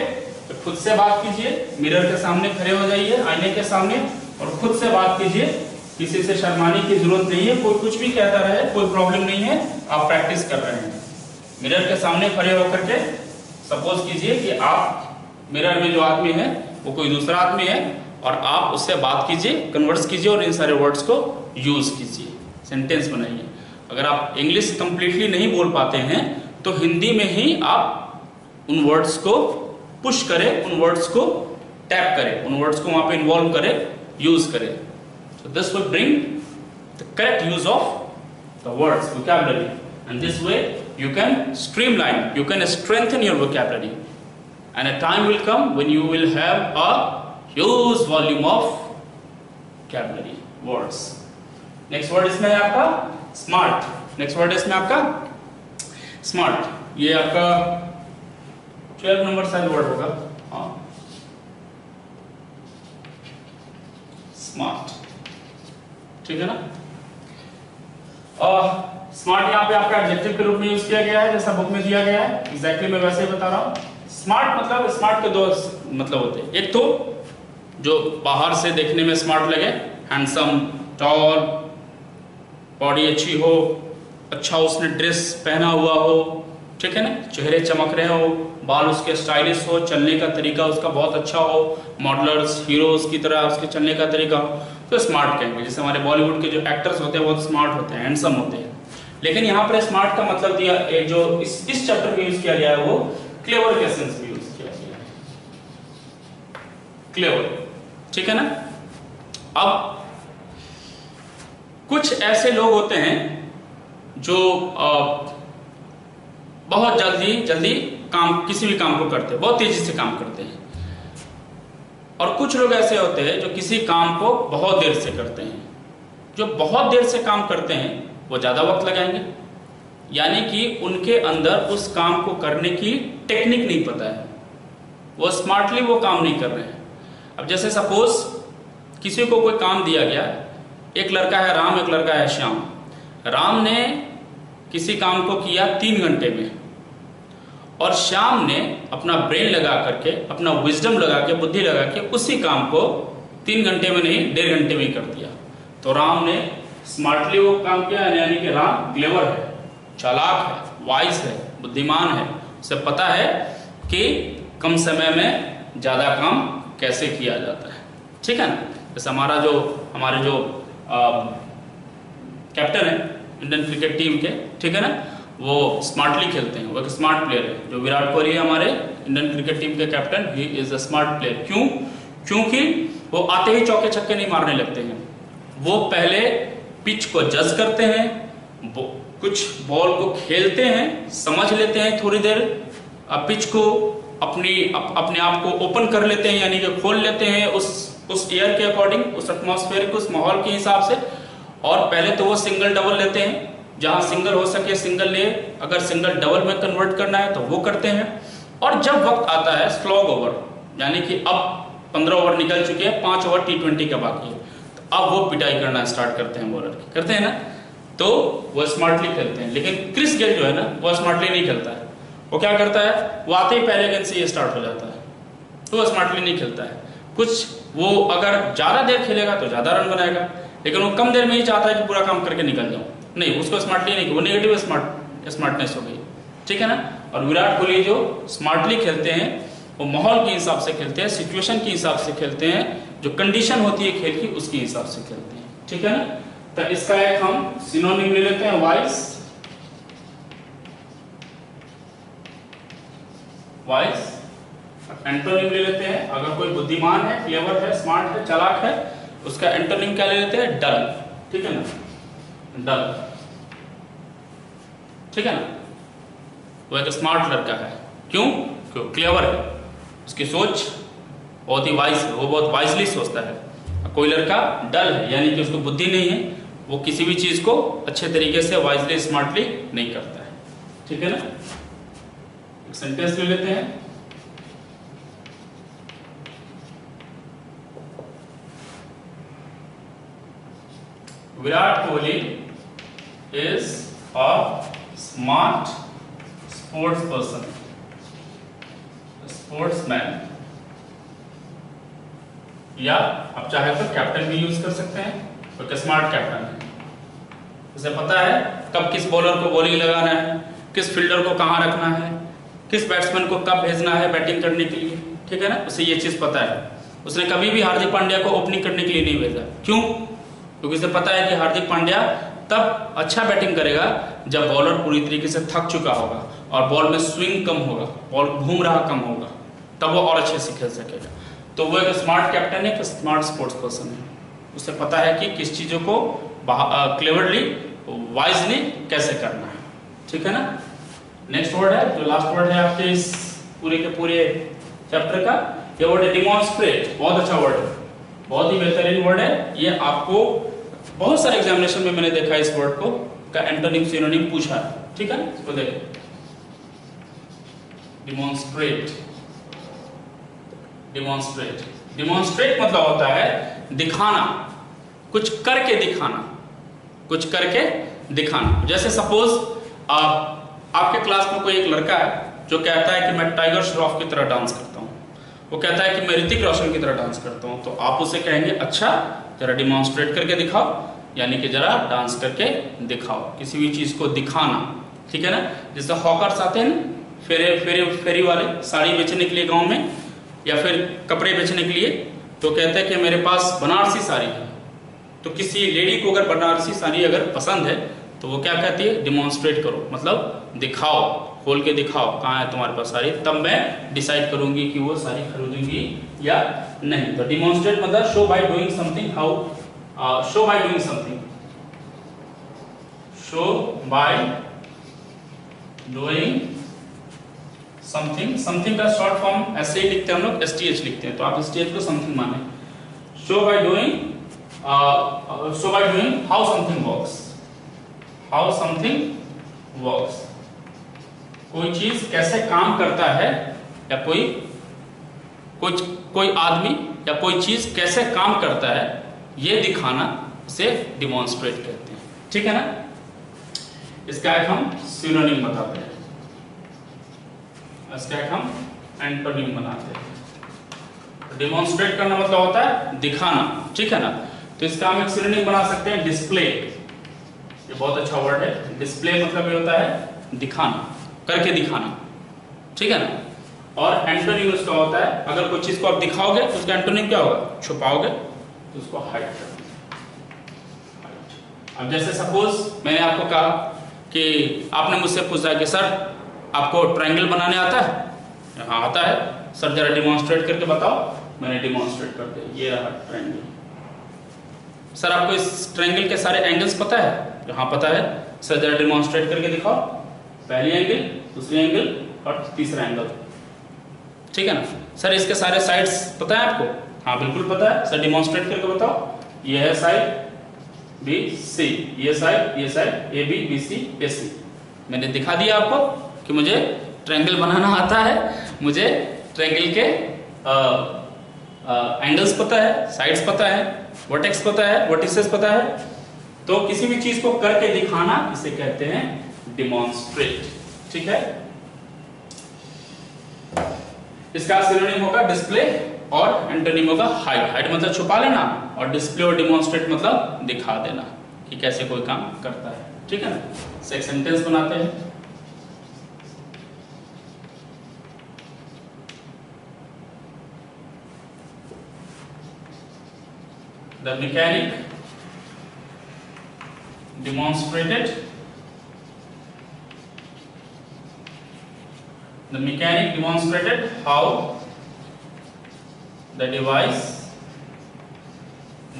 तो खुद से बात कीजिए, मिरर के सामने खड़े हो जाइए, आईने के सामने, और खुद से बात कीजिए। किसी से शर्माने की जरूरत नहीं है, कोई कुछ भी कहता रहे कोई प्रॉब्लम नहीं है, आप प्रैक्टिस कर रहे हैं। मिरर के सामने खड़े होकर के सपोज कीजिए कि आप मिरर में जो आदमी है वो कोई दूसरा आदमी है और आप उससे बात कीजिए, कन्वर्स कीजिए और इन सारे वर्ड्स को यूज कीजिए, सेंटेंस बनाइए। अगर आप इंग्लिश कंप्लीटली नहीं बोल पाते हैं तो हिंदी में ही आप उन वर्ड्स को पुश करें, उन वर्ड्स को टैप करें, उन वर्ड्स को वहां पे इन्वॉल्व करें, यूज करें। So this will bring the correct use of the words, vocabulary, and this way you can streamline, you can strengthen your vocabulary, and a time will come when you will have a huge volume of vocabulary words. Next word इसमें है आपका smart. Next word इसमें आपका smart. ये आपका 12 नंबर शायद वर्ड होगा, हाँ, smart, ठीक है ना। स्मार्ट यहाँ पे आपका एडजेक्टिव के रूप में यूज किया गया है, जैसा बुक में दिया गया है, एग्जैक्टली मैं वैसे ही बता रहा हूँ। स्मार्ट मतलब, स्मार्ट के दो मतलब होते हैं। एक तो जो बाहर से देखने में स्मार्ट लगे, हैंडसम, टॉल, बॉडी अच्छी हो, अच्छा उसने ड्रेस पहना हुआ हो, ठीक है ना, चेहरे चमक रहे हो, बाल उसके स्टाइलिश हो, चलने का तरीका उसका बहुत अच्छा हो, मॉडलर्स, हीरोज की तरह उसके चलने का तरीका हो, तो स्मार्ट कहेंगे। जैसे हमारे बॉलीवुड के जो एक्टर्स होते हैं बहुत स्मार्ट होते हैं, हैंडसम होते हैं। लेकिन यहाँ पर स्मार्ट का मतलब दिया, जो इस चैप्टर में यूज किया गया है वो क्लेवर के सेंस में यूज किया गया है, क्लेवर, ठीक है ना। अब कुछ ऐसे लोग होते हैं जो बहुत जल्दी काम, किसी भी काम को करते हैं, बहुत तेजी से काम करते हैं, और कुछ लोग ऐसे होते हैं जो किसी काम को बहुत देर से करते हैं। जो बहुत देर से काम करते हैं वो ज्यादा वक्त लगाएंगे, यानी कि उनके अंदर उस काम को करने की टेक्निक नहीं पता है, वो स्मार्टली वो काम नहीं कर रहे हैं। अब जैसे सपोज किसी को कोई काम दिया गया, एक लड़का है राम, एक लड़का है श्याम। राम ने किसी काम को किया 3 घंटे में, और श्याम ने अपना ब्रेन लगा करके, अपना विजडम लगा के, बुद्धि लगा के उसी काम को 3 घंटे में नहीं 1.5 घंटे में ही कर दिया। तो राम ने स्मार्टली वो काम किया, यानी कि राम क्लेवर है, चालाक है, वाइज है, बुद्धिमान है, उसे पता है कि कम समय में ज्यादा काम कैसे किया जाता है, ठीक है ना। जैसे हमारे जो कैप्टन है इंडियन क्रिकेट टीम के, ठीक है ना, वो स्मार्टली खेलते हैं, वो एक स्मार्ट प्लेयर है। जो विराट कोहली है हमारे इंडियन क्रिकेट टीम के captain, he is a smart player. क्यों? क्योंकि वो आते ही चौके छक्के नहीं मारने लगते हैं, वो पहले पिच को जज करते हैं, कुछ बॉल को खेलते हैं, समझ लेते हैं, थोड़ी देर पिच को अपने आप को ओपन कर लेते हैं, यानी कि खोल लेते हैं उस एयर के अकॉर्डिंग, उस एटमॉस्फेयर के, उस माहौल के हिसाब से। और पहले तो वो सिंगल डबल लेते हैं, जहां सिंगल हो सके सिंगल ले, अगर सिंगल डबल में कन्वर्ट करना है तो वो करते हैं। और जब वक्त आता है स्लॉग ओवर, यानी कि अब 15 ओवर निकल चुके हैं, 5 ओवर T20 का बाकी है, तो अब वो पिटाई करना स्टार्ट करते हैं बॉलर की, करते हैं ना, तो वो स्मार्टली खेलते हैं। लेकिन क्रिस गेल जो है ना, वो स्मार्टली नहीं खेलता है। वो क्या करता है, वो आते ही पहले गेंद से ये स्टार्ट हो जाता है, तो वो स्मार्टली नहीं खेलता है। कुछ वो अगर ज्यादा देर खेलेगा तो ज्यादा रन बनाएगा, लेकिन वो कम देर में ही चाहता है कि पूरा काम करके निकल जाऊं, नहीं, उसको स्मार्टली नहीं, वो नेगेटिव स्मार्टनेस हो गई, ठीक है ना। और विराट कोहली जो स्मार्टली खेलते हैं, वो माहौल के हिसाब से खेलते हैं, सिचुएशन के हिसाब से खेलते हैं, जो कंडीशन होती है खेल की उसके हिसाब से खेलते हैं, ठीक है ना। तो इसका एक हम सिनोनिम ले लेते हैं, वाइज, एंटोनिम ले लेते हैं। अगर कोई बुद्धिमान है, क्लेवर है, स्मार्ट है, चालाक है, उसका एंटोनिम क्या ले लेते हैं? डल। ठीक है ना, डल। ठीक है ना, वो एक स्मार्ट लड़का है। क्यों? क्यों? क्लेवर है, उसकी सोच बहुत ही वाइज है, वो बहुत वाइजली सोचता है। कोई लड़का डल है यानी कि उसको बुद्धि नहीं है, वो किसी भी चीज को अच्छे तरीके से वाइजली स्मार्टली नहीं करता है। ठीक है ना, एक सेंटेंस ले लेते हैं। Virat Kohli is a smart sports person, sportsman, या आप चाहे तो कैप्टन भी यूज कर सकते हैं, क्योंकि स्मार्ट कैप्टन है, उसे पता है कब किस बॉलर को बॉलिंग लगाना है, किस फील्डर को कहां रखना है, किस बैट्समैन को कब भेजना है बैटिंग करने के लिए। ठीक है ना, उसे ये चीज पता है। उसने कभी भी हार्दिक पांड्या को ओपनिंग करने के लिए नहीं भेजा। क्यों? क्योंकि उसे पता है कि हार्दिक पांड्या तब अच्छा बैटिंग करेगा जब बॉलर पूरी तरीके से थक चुका होगा और बॉल में स्विंग कम होगा, बॉल घूम रहा कम होगा, तब वो और अच्छे से खेल सकेगा। तो वो एक स्मार्ट कैप्टन है, एक स्मार्ट स्पोर्ट्स पर्सन है। उसे पता है कि किस चीजों को क्लेवरली, वाइजली कैसे करना है। ठीक है ना। नेक्स्ट वर्ड है, जो लास्ट वर्ड है आपके इस पूरे के पूरे चैप्टर का, ये वर्ड है डिमॉन्स्ट्रेट। बहुत अच्छा वर्ड है, बहुत ही बेहतरीन वर्ड है। ये आपको बहुत सारे एग्जामिनेशन में मैंने देखा इस वर्ड को का एंटोनिम सिनोनिम पूछा है। ठीक है, इसको देखो, डिमॉन्स्ट्रेट। डिमॉन्स्ट्रेट, डिमॉन्स्ट्रेट मतलब होता है दिखाना, कुछ करके दिखाना, कुछ करके दिखाना। जैसे सपोज आपके क्लास में कोई एक लड़का है जो कहता है कि मैं टाइगर श्रॉफ की तरह डांस करता हूं, वो कहता है कि मैं ऋतिक रोशन की तरह डांस करता हूं, तो आप उसे कहेंगे अच्छा जरा डिमॉन्स्ट्रेट करके दिखाओ, यानी कि जरा डांस करके दिखाओ, किसी भी चीज को दिखाना। ठीक है ना, जैसे हॉकर्स आते हैं ना, फेरी वाले साड़ी बेचने के लिए गांव में, या फिर कपड़े बेचने के लिए, तो कहते हैं कि मेरे पास बनारसी साड़ी है। तो किसी लेडी को अगर बनारसी साड़ी अगर पसंद है तो वो क्या कहती है? डिमॉन्स्ट्रेट करो, मतलब दिखाओ, खोल के दिखाओ कहाँ है तुम्हारे पास साड़ी, तब मैं डिसाइड करूंगी कि वो साड़ी खरीदूंगी या नहीं। तो डिमॉन्स्ट्रेट मतलब show by doing something, how show by doing something, show by doing something. Something का शॉर्ट फॉर्म ऐसे ही लिखते हैं हम लोग, STH लिखते हैं, तो आप STH को समथिंग माने। Show by doing, show by doing how something works, how something works, कोई चीज कैसे काम करता है, या कोई आदमी या कोई चीज कैसे काम करता है, ये दिखाना, उसे डिमॉन्स्ट्रेट कहते हैं। ठीक है ना, इसका एक हम सिनोनिम बताते हैं, इसका एक हम एंटोनिम बनाते हैं। डिमॉन्स्ट्रेट करना मतलब होता है दिखाना। ठीक है ना, तो इसका हम एक सिनोनिम बना सकते हैं, डिस्प्ले। ये बहुत अच्छा वर्ड है। डिस्प्ले मतलब ये होता है दिखाना, करके दिखाना। ठीक है ना, और एंटोनिम उसका होता है, अगर कोई चीज को आप दिखाओगे तो उसका एंटोनिम क्या होगा? छुपाओगे तो उसको हाइड कर देंगे। अब जैसे सपोज मैंने आपको कहा कि आपने मुझसे पूछा कि सर आपको ट्रायंगल बनाने आता है? हाँ आता है। सर जरा डिमॉन्स्ट्रेट करके बताओ। मैंने डिमॉन्स्ट्रेट कर दिया, ये रहा ट्रायंगल। सर आपको इस ट्रायंगल के सारे एंगल्स पता है? हाँ पता है। सर जरा डिमॉन्स्ट्रेट करके दिखाओ, पहली एंगल, दूसरी एंगल और तीसरा एंगल। ठीक है ना। सर इसके सारे साइड्स पता है आपको? हाँ बिल्कुल पता है। सर डिमॉन्स्ट्रेट करके बताओ। ये है साइड BC, ये साइड AB BC AC। मैंने दिखा दिया आपको कि मुझे ट्रायंगल बनाना आता है, मुझे ट्रायंगल के एंगल्स पता है, साइड्स पता है, वर्टेक्स पता है, वर्टिसेस पता है। तो किसी भी चीज को करके दिखाना, इसे कहते हैं डिमॉन्स्ट्रेट। ठीक है, इसका सिनोनिम होगा डिस्प्ले और एंटोनिम होगा हाइड। हाइड मतलब छुपा लेना, और डिस्प्ले और डिमॉन्स्ट्रेट मतलब दिखा देना कि कैसे कोई काम करता है। ठीक है ना, एक सेंटेंस बनाते हैं। The mechanic demonstrated how the device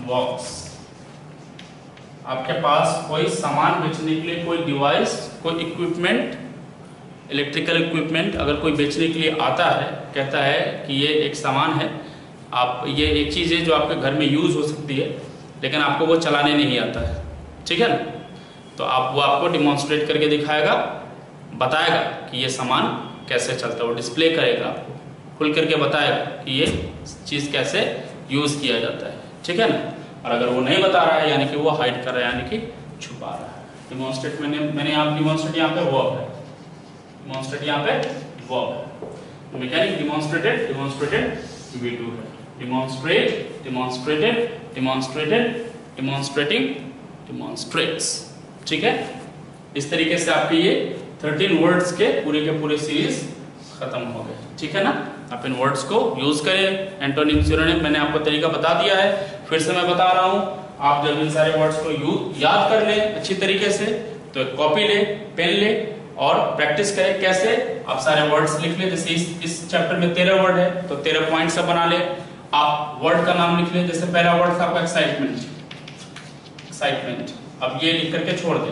walks। आपके पास कोई सामान बेचने के लिए कोई डिवाइस, कोई इक्विपमेंट, इलेक्ट्रिकल इक्विपमेंट अगर कोई बेचने के लिए आता है, कहता है कि ये एक सामान है, आप ये एक चीज़ है जो आपके घर में यूज़ हो सकती है, लेकिन आपको वो चलाने नहीं आता है, ठीक है ना, तो वो आपको डिमॉन्स्ट्रेट करके दिखाएगा, बताएगा कि ये सामान कैसे चलता है, वो डिस्प्ले करेगा, आपको खुल करके बताएगा कि ये चीज़ कैसे यूज़ किया जाता है, ठीक है ना। और अगर वो नहीं बता रहा है यानी कि वो हाइड कर रहा है, यानी कि छुपा रहा है। डिमॉन्स्ट्रेट मैंने आप डिमॉन्स्ट्रेट यहाँ पे वर्ब है, डिमॉन्स्ट्रेट यहाँ पे वर्ब है, मैकेनिक डिमॉन्स्ट्रेटेड V2 है, demonstrate, demonstrated, demonstrated, demonstrating, demonstrates, ठीक है। इस तरीके से आपके ये 13 वर्ड्स के पूरे सीरीज खत्म हो गए, ठीक है ना। आप इन वर्ड्स को यूज करें, एंटोनिम सिनोनिम मैंने आपको तरीका बता दिया है, फिर से मैं बता रहा हूँ। आप जब इन सारे वर्ड्स को याद कर लें अच्छी तरीके से, तो एक कॉपी ले, पेन ले और प्रैक्टिस करें। कैसे? आप सारे वर्ड्स लिख ले, जैसे इस चैप्टर में 13 वर्ड है तो 13 पॉइंट से बना ले। आप वर्ड का नाम लिख ले, जैसे पहला वर्ड था आपका एक्साइटमेंट, अब ये लिख करके छोड़ दे,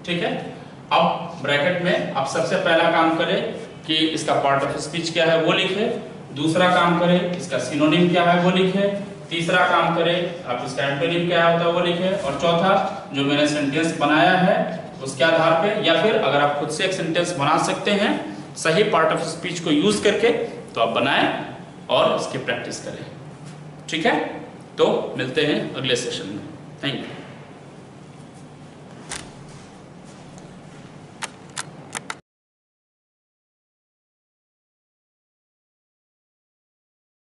ठीक है। अब ब्रैकेट में आप सबसे पहला काम करें कि इसका पार्ट ऑफ स्पीच क्या है वो लिखे, दूसरा काम करें इसका सिनोनिम क्या है वो लिखे, तीसरा काम करें आप इसका एंटोनिम क्या होता है वो लिखे, और चौथा जो मैंने सेंटेंस बनाया है उसके आधार पे, या फिर अगर आप खुद से एक सेंटेंस बना सकते हैं सही पार्ट ऑफ स्पीच को यूज करके, तो आप बनाएं और इसकी प्रैक्टिस करें, ठीक है। तो मिलते हैं अगले सेशन में, थैंक यू।